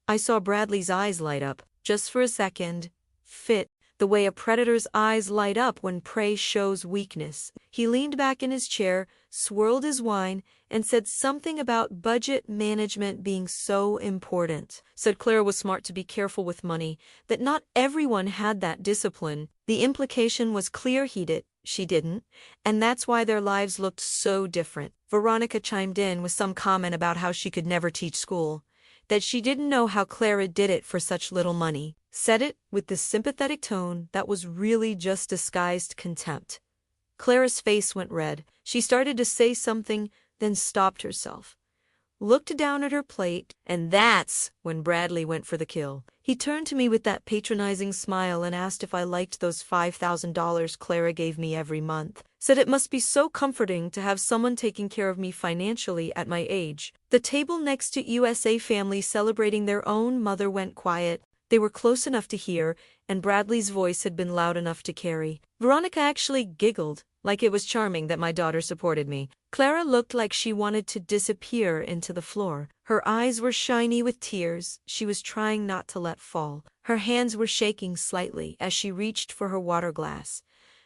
S1: I saw Bradley's eyes light up, just for a second. Fit, the way a predator's eyes light up when prey shows weakness. He leaned back in his chair, swirled his wine, and said something about budget management being so important. Said Clara was smart to be careful with money, that not everyone had that discipline. The implication was clear she didn't, and that's why their lives looked so different. Veronica chimed in with some comment about how she could never teach school, that she didn't know how Clara did it for such little money. Said it with this sympathetic tone that was really just disguised contempt. Clara's face went red. She started to say something, then stopped herself. Looked down at her plate, and that's when Bradley went for the kill. He turned to me with that patronizing smile and asked if I liked those $5,000 Clara gave me every month. Said it must be so comforting to have someone taking care of me financially at my age. The table next to USA family celebrating their own mother went quiet. They were close enough to hear, and Bradley's voice had been loud enough to carry. Veronica actually giggled, like it was charming that my daughter supported me. Clara looked like she wanted to disappear into the floor. Her eyes were shiny with tears she was trying not to let fall. Her hands were shaking slightly as she reached for her water glass.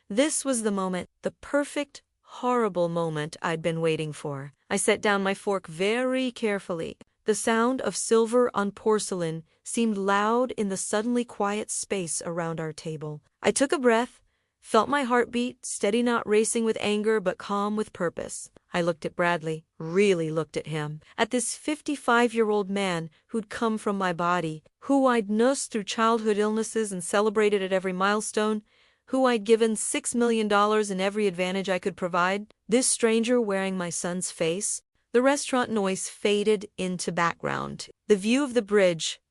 S1: This was the moment, the perfect, horrible moment I'd been waiting for. I set down my fork very carefully. The sound of silver on porcelain seemed loud in the suddenly quiet space around our table. I took a breath, felt my heartbeat, steady, not racing with anger but calm with purpose. I looked at Bradley, really looked at him, at this 55-year-old man who'd come from my body, who I'd nursed through childhood illnesses and celebrated at every milestone, who I'd given $6 million in every advantage I could provide. This stranger wearing my son's face. The restaurant noise faded into background. The view of the bridge,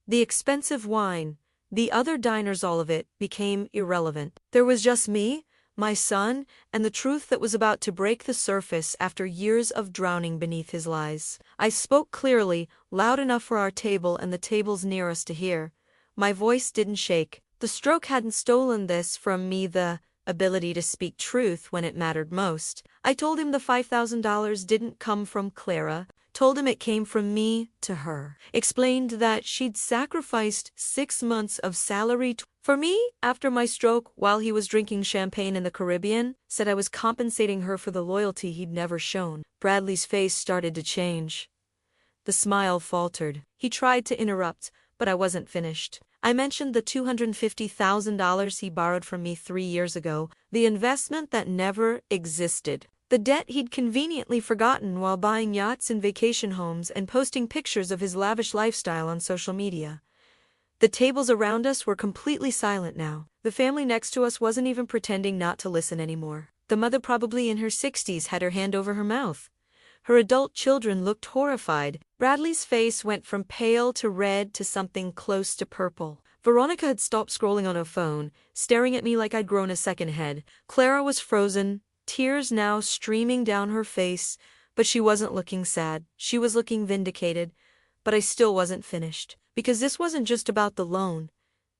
S1: the expensive wine, the other diners, all of it became irrelevant. There was just me, my son, and the truth that was about to break the surface after years of drowning beneath his lies. I spoke clearly, loud enough for our table and the tables near us to hear. My voice didn't shake. The stroke hadn't stolen this from me, the ability to speak truth when it mattered most. I told him the $5,000 didn't come from Clara, told him it came from me to her, explained that she'd sacrificed 6 months of salary for me after my stroke while he was drinking champagne in the Caribbean, said I was compensating her for the loyalty he'd never shown. Bradley's face started to change. The smile faltered. He tried to interrupt, but I wasn't finished. I mentioned the $250,000 he borrowed from me 3 years ago, the investment that never existed. The debt he'd conveniently forgotten while buying yachts and vacation homes and posting pictures of his lavish lifestyle on social media. The tables around us were completely silent now. The family next to us wasn't even pretending not to listen anymore. The mother, probably in her 60s, had her hand over her mouth. Her adult children looked horrified. Bradley's face went from pale to red to something close to purple. Veronica had stopped scrolling on her phone, staring at me like I'd grown a second head. Clara was frozen, tears now streaming down her face, but she wasn't looking sad. She was looking vindicated. But I still wasn't finished, because this wasn't just about the loan.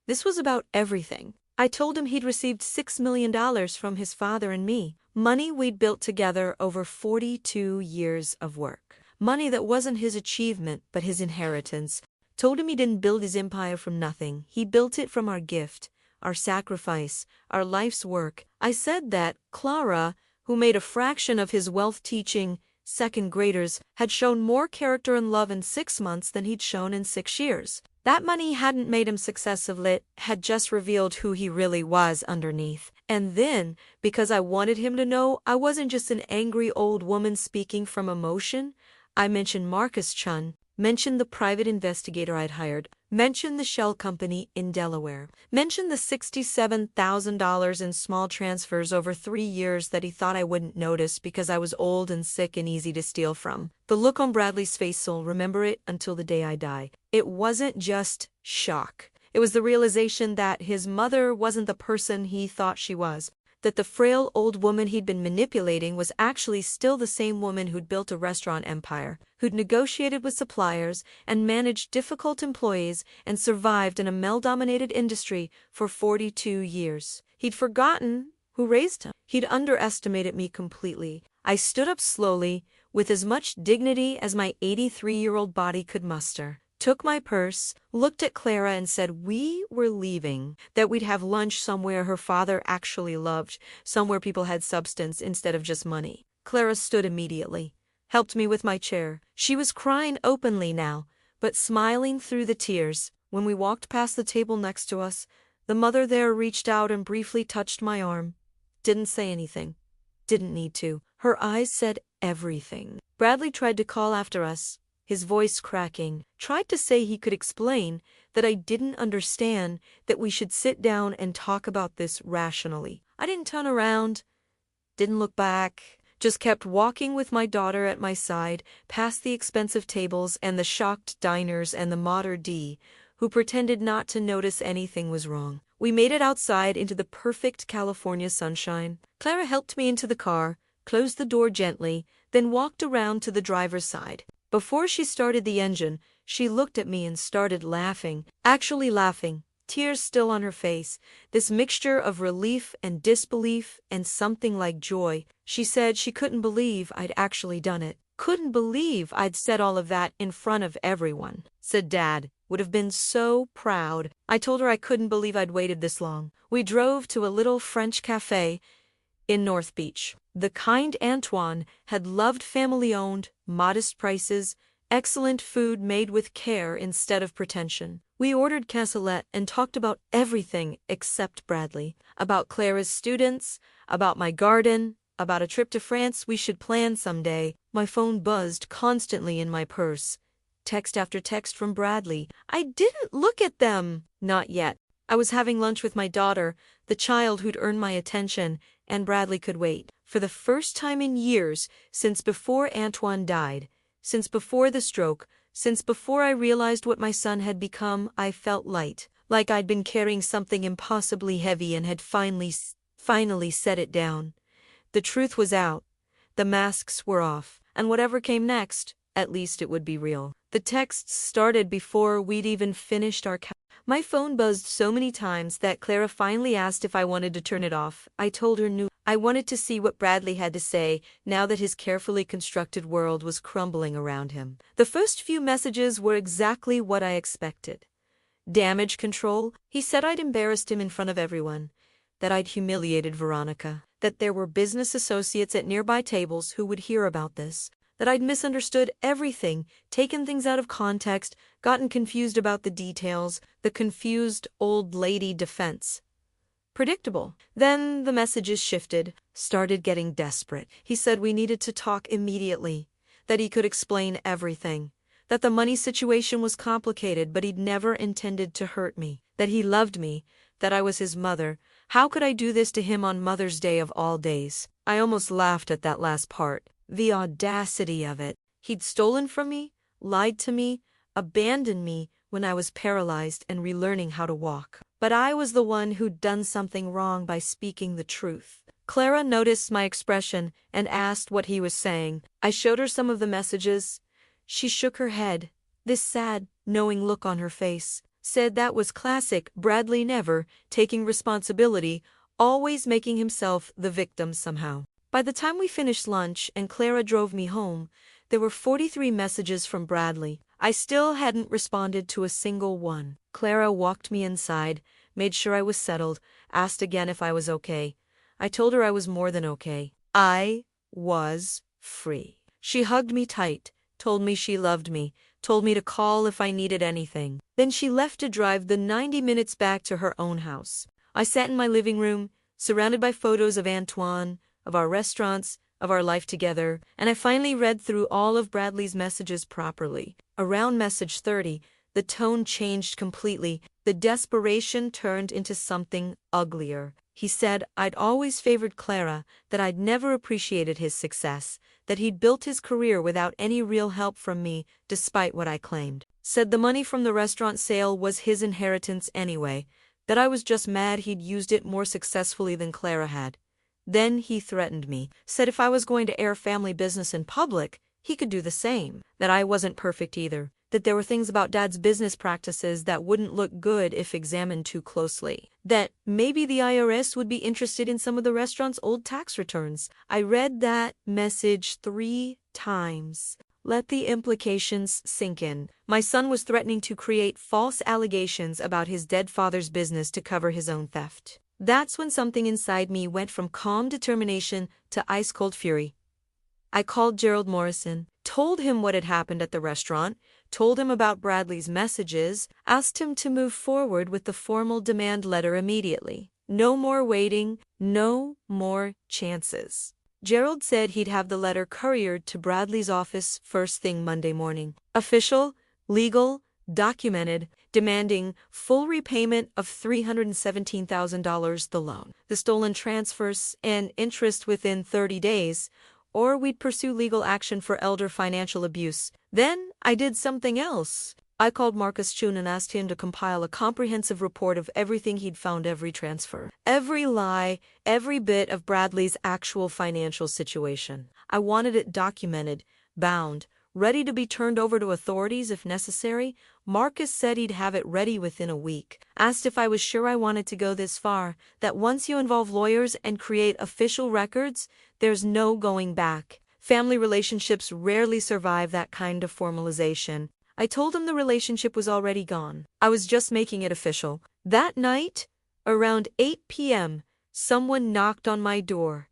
S1: This was about everything. I told him he'd received $6 million from his father and me, money we'd built together over 42 years of work. Money that wasn't his achievement, but his inheritance. Told him he didn't build his empire from nothing. He built it from our gift, our sacrifice, our life's work. I said that Clara, who made a fraction of his wealth teaching second graders, had shown more character and love in 6 months than he'd shown in 6 years. That money hadn't made him successful, it had just revealed who he really was underneath. And then, because I wanted him to know I wasn't just an angry old woman speaking from emotion, I mentioned Marcus Chun, mentioned the private investigator I'd hired, mentioned the shell company in Delaware, mentioned the $67,000 in small transfers over 3 years that he thought I wouldn't notice because I was old and sick and easy to steal from. The look on Bradley's face, I'll remember it until the day I die. It wasn't just shock. It was the realization that his mother wasn't the person he thought she was, that the frail old woman he'd been manipulating was actually still the same woman who'd built a restaurant empire, who'd negotiated with suppliers and managed difficult employees and survived in a male-dominated industry for 42 years. He'd forgotten who raised him. He'd underestimated me completely. I stood up slowly, with as much dignity as my 83-year-old body could muster, took my purse, looked at Clara and said we were leaving, that we'd have lunch somewhere her father actually loved, somewhere people had substance instead of just money. Clara stood immediately, helped me with my chair. She was crying openly now, but smiling through the tears. When we walked past the table next to us, the mother there reached out and briefly touched my arm. Didn't say anything. Didn't need to. Her eyes said everything. Bradley tried to call after us, his voice cracking, tried to say he could explain, that I didn't understand, that we should sit down and talk about this rationally. I didn't turn around, didn't look back, just kept walking with my daughter at my side, past the expensive tables and the shocked diners and the Mater D, who pretended not to notice anything was wrong. We made it outside into the perfect California sunshine. Clara helped me into the car, closed the door gently, then walked around to the driver's side. Before she started the engine, she looked at me and started laughing, actually laughing, tears still on her face, this mixture of relief and disbelief and something like joy. She said she couldn't believe I'd actually done it. Couldn't believe I'd said all of that in front of everyone. Said Dad would have been so proud. I told her I couldn't believe I'd waited this long. We drove to a little French cafe in North Beach. The kind Antoine had loved, family-owned, modest prices, excellent food made with care instead of pretension. We ordered cassoulet and talked about everything except Bradley, about Clara's students, about my garden, about a trip to France we should plan someday. My phone buzzed constantly in my purse. Text after text from Bradley. I didn't look at them. Not yet. I was having lunch with my daughter, the child who'd earned my attention, and Bradley could wait. For the first time in years, since before Antoine died, since before the stroke, since before I realized what my son had become, I felt light, like I'd been carrying something impossibly heavy and had finally set it down. The truth was out. The masks were off. And whatever came next, at least it would be real. The texts started before we'd even finished our My phone buzzed so many times that Clara finally asked if I wanted to turn it off. I told her no. I wanted to see what Bradley had to say now that his carefully constructed world was crumbling around him. The first few messages were exactly what I expected. Damage control. He said I'd embarrassed him in front of everyone, that I'd humiliated Veronica, that there were business associates at nearby tables who would hear about this, that I'd misunderstood everything, taken things out of context, gotten confused about the details, the confused old lady defense. Predictable. Then the messages shifted, started getting desperate. He said we needed to talk immediately, that he could explain everything, that the money situation was complicated but he'd never intended to hurt me, that he loved me, that I was his mother. How could I do this to him on Mother's Day of all days? I almost laughed at that last part. The audacity of it. He'd stolen from me, lied to me, abandoned me when I was paralyzed and relearning how to walk. But I was the one who'd done something wrong by speaking the truth. Clara noticed my expression and asked what he was saying. I showed her some of the messages. She shook her head, this sad, knowing look on her face. Said that was classic Bradley, never taking responsibility, always making himself the victim somehow. By the time we finished lunch and Clara drove me home, there were 43 messages from Bradley. I still hadn't responded to a single one. Clara walked me inside, made sure I was settled, asked again if I was okay. I told her I was more than okay. I was free. She hugged me tight, told me she loved me, told me to call if I needed anything. Then she left to drive the 90 minutes back to her own house. I sat in my living room, surrounded by photos of Antoine, of our restaurants, of our life together, and I finally read through all of Bradley's messages properly. Around message 30, the tone changed completely. The desperation turned into something uglier. He said I'd always favored Clara, that I'd never appreciated his success, that he'd built his career without any real help from me, despite what I claimed. Said the money from the restaurant sale was his inheritance anyway, that I was just mad he'd used it more successfully than Clara had. Then he threatened me, said if I was going to air family business in public, he could do the same, that I wasn't perfect either, that there were things about Dad's business practices that wouldn't look good if examined too closely, that maybe the IRS would be interested in some of the restaurant's old tax returns. I read that message 3 times. Let the implications sink in. My son was threatening to create false allegations about his dead father's business to cover his own theft. That's when something inside me went from calm determination to ice-cold fury. I called Gerald Morrison, told him what had happened at the restaurant, told him about Bradley's messages, asked him to move forward with the formal demand letter immediately. No more waiting, no more chances. Gerald said he'd have the letter couriered to Bradley's office first thing Monday morning. Official, legal, documented, demanding full repayment of $317,000 the loan, the stolen transfers, and interest within 30 days, or we'd pursue legal action for elder financial abuse. Then I did something else. I called Marcus Chun and asked him to compile a comprehensive report of everything he'd found, every transfer, every lie, every bit of Bradley's actual financial situation. I wanted it documented, bound, ready to be turned over to authorities if necessary. Marcus said he'd have it ready within a week. Asked if I was sure I wanted to go this far, that once you involve lawyers and create official records, there's no going back. Family relationships rarely survive that kind of formalization. I told him the relationship was already gone. I was just making it official. That night, around 8 p.m., someone knocked on my door.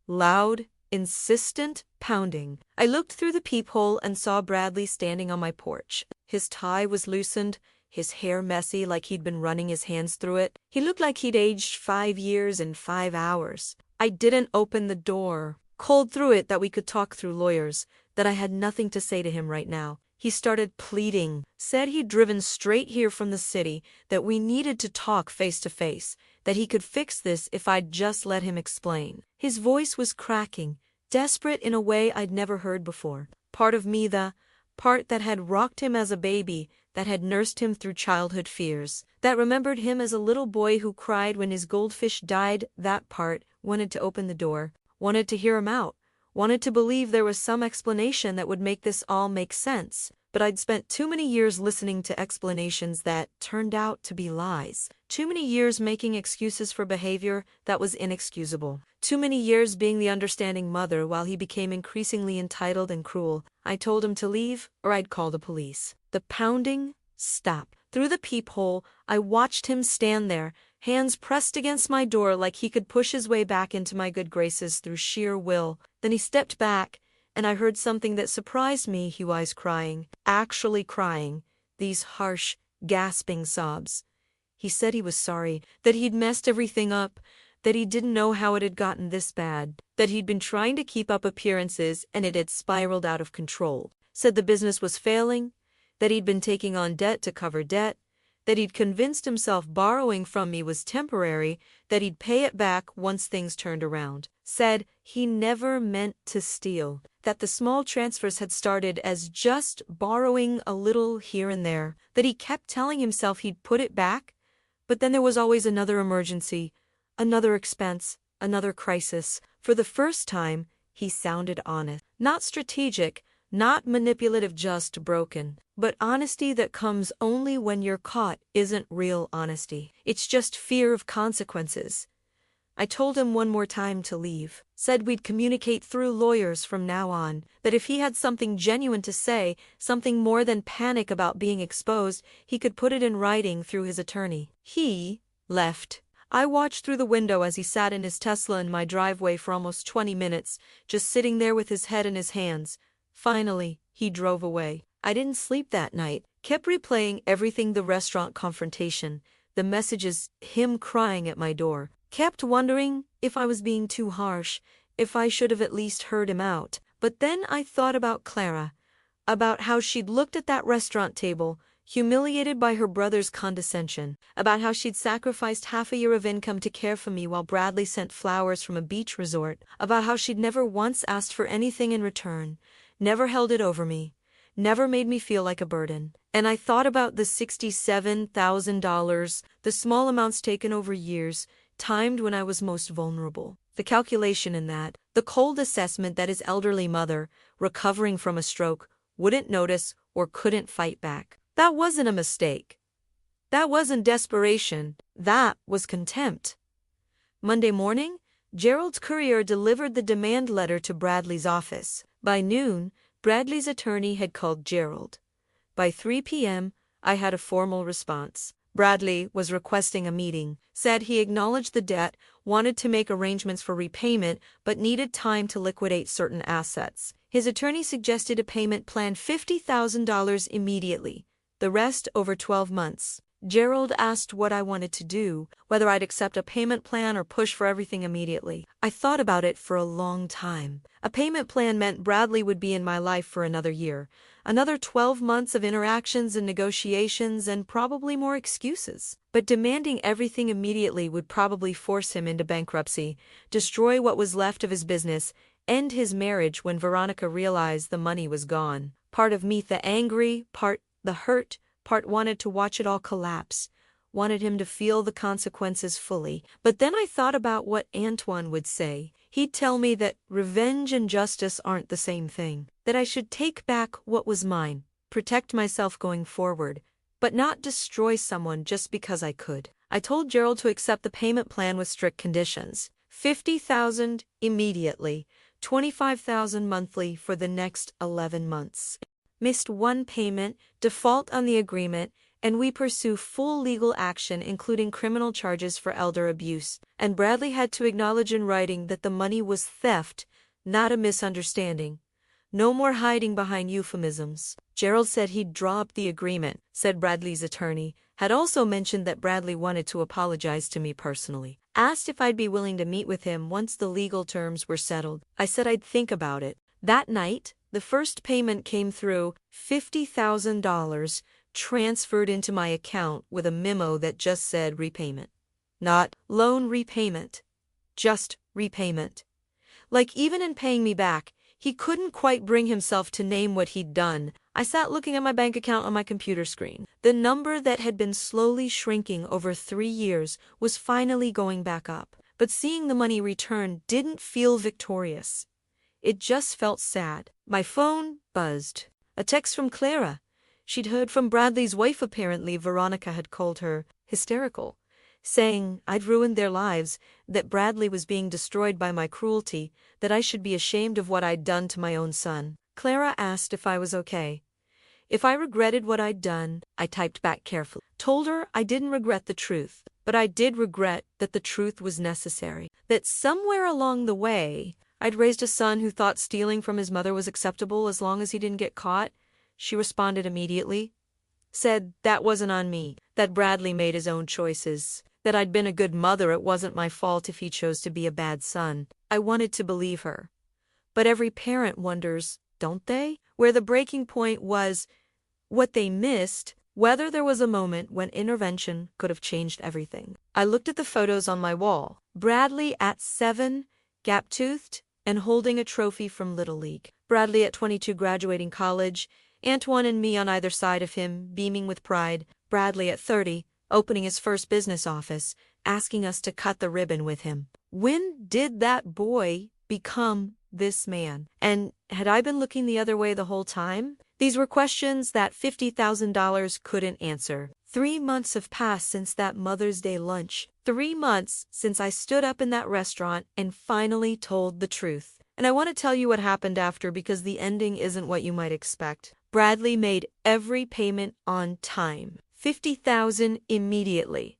S1: Loud, insistent pounding. I looked through the peephole and saw Bradley standing on my porch. His tie was loosened, his hair messy like he'd been running his hands through it. He looked like he'd aged 5 years in 5 hours. I didn't open the door. Called through it that we could talk through lawyers, that I had nothing to say to him right now. He started pleading, said he'd driven straight here from the city, that we needed to talk face to face, that he could fix this if I'd just let him explain. His voice was cracking, desperate in a way I'd never heard before. Part of me, the part that had rocked him as a baby, that had nursed him through childhood fears, that remembered him as a little boy who cried when his goldfish died, that part wanted to open the door, wanted to hear him out, wanted to believe there was some explanation that would make this all make sense. But I'd spent too many years listening to explanations that turned out to be lies. Too many years making excuses for behavior that was inexcusable. Too many years being the understanding mother while he became increasingly entitled and cruel. I told him to leave or I'd call the police. The pounding stopped. Through the peephole, I watched him stand there, hands pressed against my door like he could push his way back into my good graces through sheer will. Then he stepped back, and I heard something that surprised me. He was crying, actually crying, these harsh, gasping sobs. He said he was sorry, that he'd messed everything up, that he didn't know how it had gotten this bad, that he'd been trying to keep up appearances and it had spiraled out of control. Said the business was failing, that he'd been taking on debt to cover debt, that he'd convinced himself borrowing from me was temporary, that he'd pay it back once things turned around. Said he never meant to steal, that the small transfers had started as just borrowing a little here and there, that he kept telling himself he'd put it back, but then there was always another emergency, another expense, another crisis. For the first time, he sounded honest. Not strategic, not manipulative, just broken. But honesty that comes only when you're caught isn't real honesty. It's just fear of consequences. I told him one more time to leave. Said we'd communicate through lawyers from now on, that if he had something genuine to say, something more than panic about being exposed, he could put it in writing through his attorney. He left. I watched through the window as he sat in his Tesla in my driveway for almost 20 minutes, just sitting there with his head in his hands. Finally, he drove away. I didn't sleep that night, kept replaying everything, the restaurant confrontation, the messages, him crying at my door. Kept wondering if I was being too harsh, if I should have at least heard him out. But then I thought about Clara, about how she'd looked at that restaurant table, humiliated by her brother's condescension, about how she'd sacrificed half a year of income to care for me while Bradley sent flowers from a beach resort, about how she'd never once asked for anything in return, never held it over me, never made me feel like a burden. And I thought about the $67,000, the small amounts taken over years, timed when I was most vulnerable. The calculation in that, the cold assessment that his elderly mother, recovering from a stroke, wouldn't notice or couldn't fight back. That wasn't a mistake. That wasn't desperation. That was contempt. Monday morning, Gerald's courier delivered the demand letter to Bradley's office. By noon, Bradley's attorney had called Gerald. By 3 p.m., I had a formal response. Bradley was requesting a meeting, said he acknowledged the debt, wanted to make arrangements for repayment, but needed time to liquidate certain assets. His attorney suggested a payment plan, $50,000 immediately, the rest over 12 months. Gerald asked what I wanted to do, whether I'd accept a payment plan or push for everything immediately. I thought about it for a long time. A payment plan meant Bradley would be in my life for another year, another 12 months of interactions and negotiations and probably more excuses. But demanding everything immediately would probably force him into bankruptcy, destroy what was left of his business, end his marriage when Veronica realized the money was gone. Part of me, the angry, part the hurt, part wanted to watch it all collapse, wanted him to feel the consequences fully. But then I thought about what Antoine would say. He'd tell me that revenge and justice aren't the same thing, that I should take back what was mine, protect myself going forward, but not destroy someone just because I could. I told Gerald to accept the payment plan with strict conditions. $50,000 immediately, $25,000 monthly for the next 11 months. Missed one payment, default on the agreement, and we pursue full legal action including criminal charges for elder abuse. And Bradley had to acknowledge in writing that the money was theft, not a misunderstanding. No more hiding behind euphemisms. Gerald said he'd draw up the agreement, said Bradley's attorney, had also mentioned that Bradley wanted to apologize to me personally. Asked if I'd be willing to meet with him once the legal terms were settled. I said I'd think about it. That night, the first payment came through, $50,000, transferred into my account with a memo that just said repayment. Not loan repayment. Just repayment. Like even in paying me back, he couldn't quite bring himself to name what he'd done. I sat looking at my bank account on my computer screen. The number that had been slowly shrinking over 3 years was finally going back up. But seeing the money return didn't feel victorious. It just felt sad. My phone buzzed. A text from Clara. She'd heard from Bradley's wife apparently. Veronica had called her hysterical, saying I'd ruined their lives, that Bradley was being destroyed by my cruelty, that I should be ashamed of what I'd done to my own son. Clara asked if I was okay. If I regretted what I'd done, I typed back carefully. Told her I didn't regret the truth, but I did regret that the truth was necessary. That somewhere along the way, I'd raised a son who thought stealing from his mother was acceptable as long as he didn't get caught. She responded immediately. Said that wasn't on me, that Bradley made his own choices, that I'd been a good mother, it wasn't my fault if he chose to be a bad son. I wanted to believe her. But every parent wonders, don't they? Where the breaking point was, what they missed, whether there was a moment when intervention could have changed everything. I looked at the photos on my wall. Bradley at 7, gap-toothed, and holding a trophy from Little League. Bradley at 22 graduating college, Antoine and me on either side of him, beaming with pride. Bradley at 30, opening his first business office, asking us to cut the ribbon with him. When did that boy become this man? And had I been looking the other way the whole time? These were questions that $50,000 couldn't answer. 3 months have passed since that Mother's Day lunch. 3 months since I stood up in that restaurant and finally told the truth. And I want to tell you what happened after because the ending isn't what you might expect. Bradley made every payment on time. $50,000 immediately.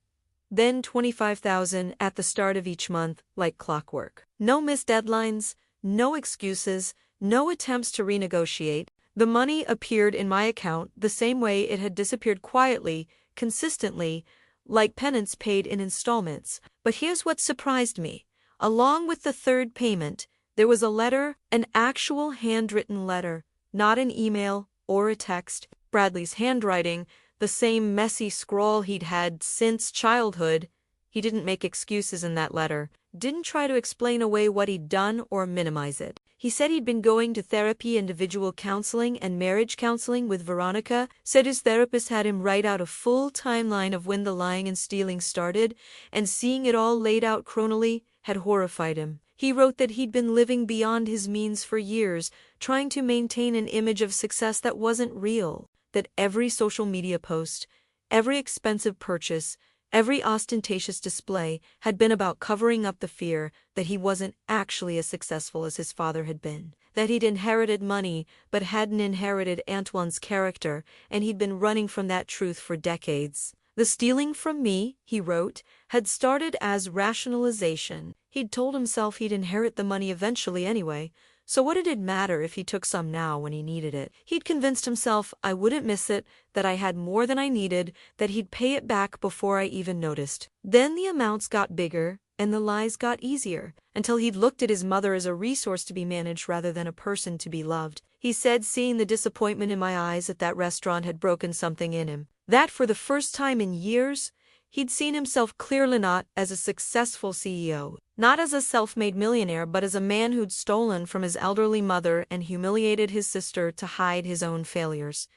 S1: Then $25,000 at the start of each month, like clockwork. No missed deadlines, no excuses, no attempts to renegotiate. The money appeared in my account the same way it had disappeared quietly, consistently, like penance paid in installments. But here's what surprised me. Along with the third payment, there was a letter, an actual handwritten letter, not an email or a text. Bradley's handwriting, the same messy scrawl he'd had since childhood. He didn't make excuses in that letter, didn't try to explain away what he'd done or minimize it. He said he'd been going to therapy, individual counseling, and marriage counseling with Veronica, said his therapist had him write out a full timeline of when the lying and stealing started, and seeing it all laid out chronically had horrified him. He wrote that he'd been living beyond his means for years, trying to maintain an image of success that wasn't real, that every social media post, every expensive purchase, every ostentatious display had been about covering up the fear that he wasn't actually as successful as his father had been, that he'd inherited money but hadn't inherited Antoine's character, and he'd been running from that truth for decades. The stealing from me, he wrote, had started as rationalization. He'd told himself he'd inherit the money eventually anyway, so what did it matter if he took some now when he needed it? He'd convinced himself I wouldn't miss it, that I had more than I needed, that he'd pay it back before I even noticed. Then the amounts got bigger, and the lies got easier, until he'd looked at his mother as a resource to be managed rather than a person to be loved. He said seeing the disappointment in my eyes at that restaurant had broken something in him. That for the first time in years, he'd seen himself clearly not as a successful CEO, not as a self-made millionaire, but as a man who'd stolen from his elderly mother and humiliated his sister to hide his own failures.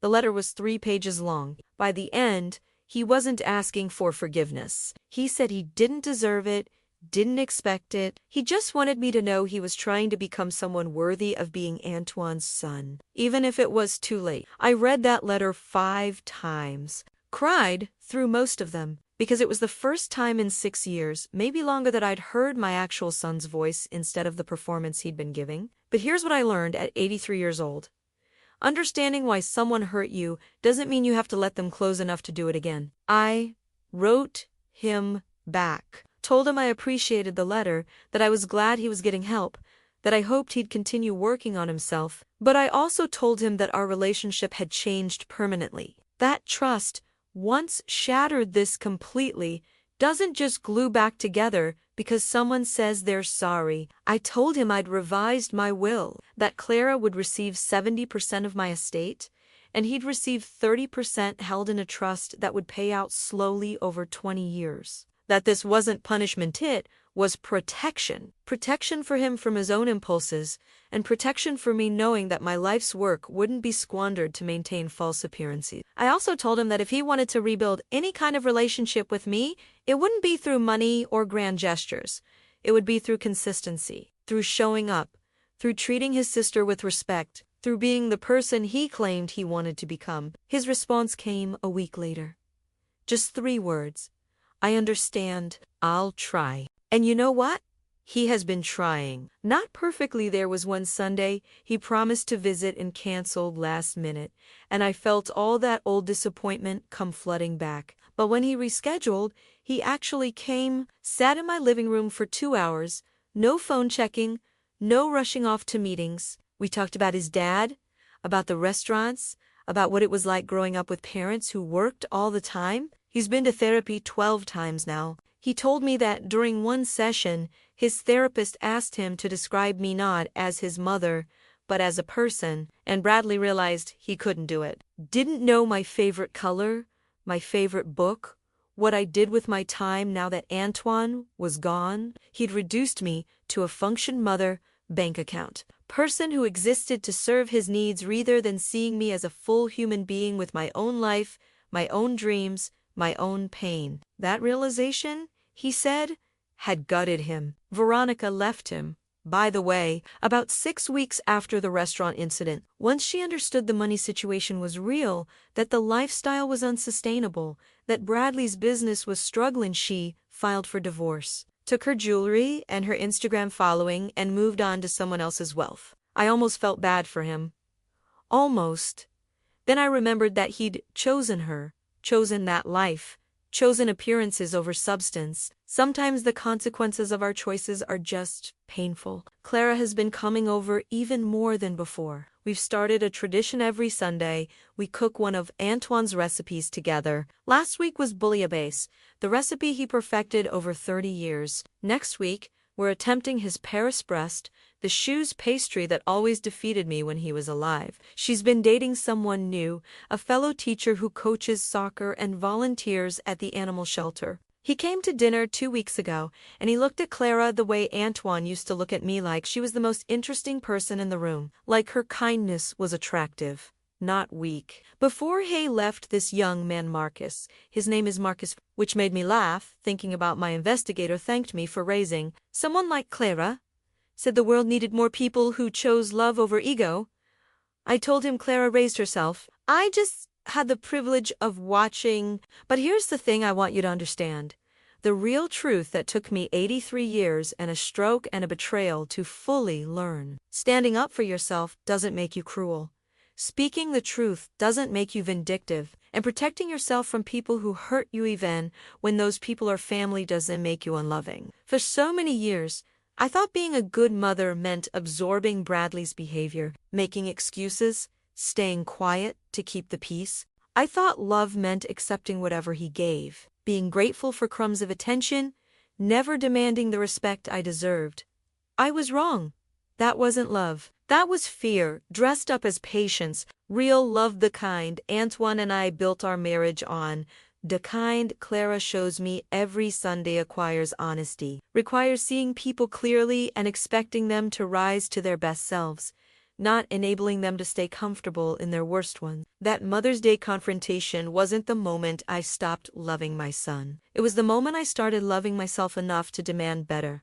S1: The letter was 3 pages long. By the end, he wasn't asking for forgiveness. He said he didn't deserve it, Didn't expect it. He just wanted me to know he was trying to become someone worthy of being Antoine's son. Even if it was too late. I read that letter 5 times. Cried through most of them. Because it was the first time in 6 years, maybe longer, that I'd heard my actual son's voice instead of the performance he'd been giving. But here's what I learned at 83 years old. Understanding why someone hurt you doesn't mean you have to let them close enough to do it again. I wrote him back. Told him I appreciated the letter, that I was glad he was getting help, that I hoped he'd continue working on himself. But I also told him that our relationship had changed permanently. That trust, once shattered this completely, doesn't just glue back together because someone says they're sorry. I told him I'd revised my will, that Clara would receive 70% of my estate, and he'd receive 30% held in a trust that would pay out slowly over 20 years. That this wasn't punishment, it was protection. Protection for him from his own impulses, and protection for me knowing that my life's work wouldn't be squandered to maintain false appearances. I also told him that if he wanted to rebuild any kind of relationship with me, it wouldn't be through money or grand gestures. It would be through consistency, through showing up, through treating his sister with respect, through being the person he claimed he wanted to become. His response came a week later. Just 3 words. I understand. I'll try. And you know what? He has been trying. Not perfectly. There was one Sunday he promised to visit and canceled last minute, and I felt all that old disappointment come flooding back. But when he rescheduled, he actually came, sat in my living room for 2 hours, no phone checking, no rushing off to meetings. We talked about his dad, about the restaurants, about what it was like growing up with parents who worked all the time. He's been to therapy 12 times now. He told me that during one session, his therapist asked him to describe me not as his mother, but as a person, and Bradley realized he couldn't do it. Didn't know my favorite color, my favorite book, what I did with my time now that Antoine was gone. He'd reduced me to a function mother bank account. Person who existed to serve his needs rather than seeing me as a full human being with my own life, my own dreams, my own pain. That realization, he said, had gutted him. Veronica left him, by the way, about 6 weeks after the restaurant incident. Once she understood the money situation was real, that the lifestyle was unsustainable, that Bradley's business was struggling, she filed for divorce, took her jewelry and her Instagram following and moved on to someone else's wealth. I almost felt bad for him. Almost. Then I remembered that he'd chosen her, chosen that life, chosen appearances over substance. Sometimes the consequences of our choices are just painful. Clara has been coming over even more than before. We've started a tradition every Sunday. We cook one of Antoine's recipes together. Last week was bouillabaisse, the recipe he perfected over 30 years. Next week, we're attempting his Paris breast, the choux pastry that always defeated me when he was alive. She's been dating someone new, a fellow teacher who coaches soccer and volunteers at the animal shelter. He came to dinner 2 weeks ago, and he looked at Clara the way Antoine used to look at me, like she was the most interesting person in the room, like her kindness was attractive, not weak. Before Hay left this young man Marcus, his name is Marcus, which made me laugh, thinking about my investigator thanked me for raising someone like Clara, said the world needed more people who chose love over ego. I told him Clara raised herself. I just had the privilege of watching. But here's the thing I want you to understand. The real truth that took me 83 years and a stroke and a betrayal to fully learn. Standing up for yourself doesn't make you cruel. Speaking the truth doesn't make you vindictive, and protecting yourself from people who hurt you even when those people are family doesn't make you unloving. For so many years, I thought being a good mother meant absorbing Bradley's behavior, making excuses, staying quiet to keep the peace. I thought love meant accepting whatever he gave, being grateful for crumbs of attention, never demanding the respect I deserved. I was wrong. That wasn't love. That was fear, dressed up as patience, real love, the kind Antoine and I built our marriage on. The kind Clara shows me every Sunday acquires honesty, requires seeing people clearly and expecting them to rise to their best selves. not enabling them to stay comfortable in their worst ones. That Mother's Day confrontation wasn't the moment I stopped loving my son. It was the moment I started loving myself enough to demand better.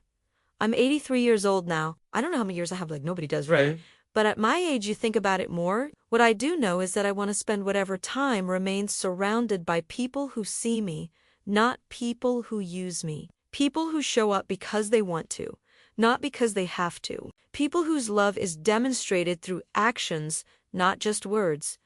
S1: I'm 83 years old now. I don't know how many years I have, like nobody does, right? But at my age, you think about it more. What I do know is that I want to spend whatever time remains surrounded by people who see me, not people who use me. People who show up because they want to, not because they have to. People whose love is demonstrated through actions, not just words.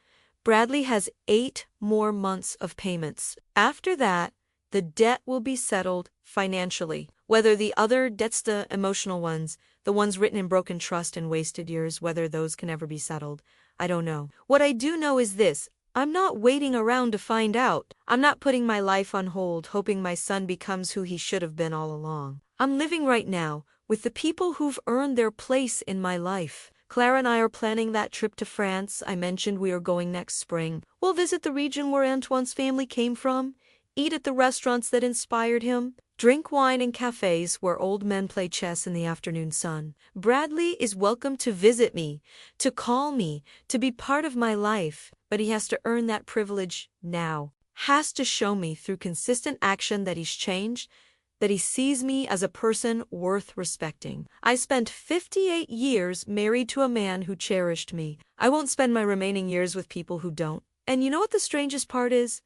S1: Bradley has 8 more months of payments. After that, the debt will be settled financially. Whether the other debts, the emotional ones, the ones written in broken trust and wasted years, whether those can ever be settled, I don't know. What I do know is this: I'm not waiting around to find out. I'm not putting my life on hold, hoping my son becomes who he should have been all along. I'm living right now with the people who've earned their place in my life. Clara and I are planning that trip to France. I mentioned we are going next spring. We'll visit the region where Antoine's family came from, eat at the restaurants that inspired him, drink wine in cafes where old men play chess in the afternoon sun. Bradley is welcome to visit me, to call me, to be part of my life, but he has to earn that privilege now. Has to show me through consistent action that he's changed, that he sees me as a person worth respecting. I spent 58 years married to a man who cherished me. I won't spend my remaining years with people who don't. And you know what the strangest part is?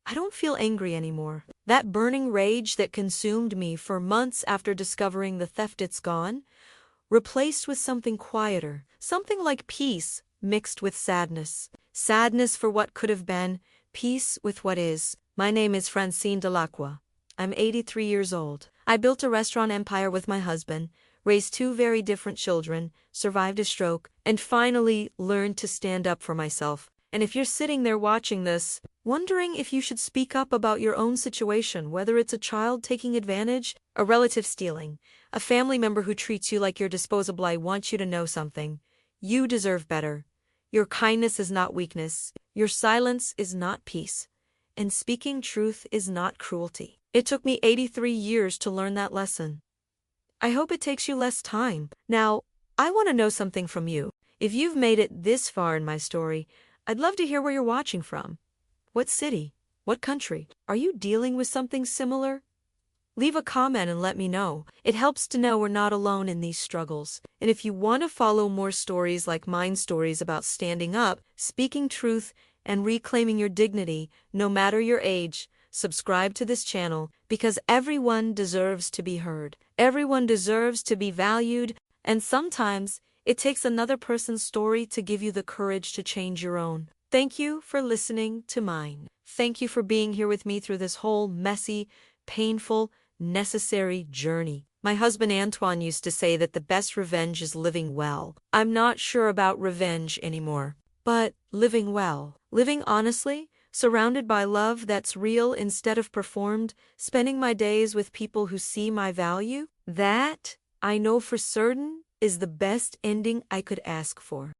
S1: I don't feel angry anymore. That burning rage that consumed me for months after discovering the theft, it's gone, replaced with something quieter, something like peace mixed with sadness. Sadness for what could have been, peace with what is. My name is Francine Delacroix. I'm 83 years old. I built a restaurant empire with my husband, raised 2 very different children, survived a stroke, and finally learned to stand up for myself. And if you're sitting there watching this, wondering if you should speak up about your own situation, whether it's a child taking advantage, a relative stealing, a family member who treats you like you're disposable, I want you to know something. You deserve better. Your kindness is not weakness. Your silence is not peace. And speaking truth is not cruelty. It took me 83 years to learn that lesson. I hope it takes you less time. Now, I want to know something from you. If you've made it this far in my story, I'd love to hear where you're watching from. What city? What country? Are you dealing with something similar? Leave a comment and let me know. It helps to know we're not alone in these struggles. And if you want to follow more stories like mine, stories about standing up, speaking truth, and reclaiming your dignity, no matter your age, subscribe to this channel, because everyone deserves to be heard. Everyone deserves to be valued, and sometimes it takes another person's story to give you the courage to change your own. Thank you for listening to mine. Thank you for being here with me through this whole messy, painful, necessary journey. My husband Antoine used to say that the best revenge is living well. I'm not sure about revenge anymore, but living well. Living honestly, surrounded by love that's real instead of performed, spending my days with people who see my value, that, I know for certain, is the best ending I could ask for.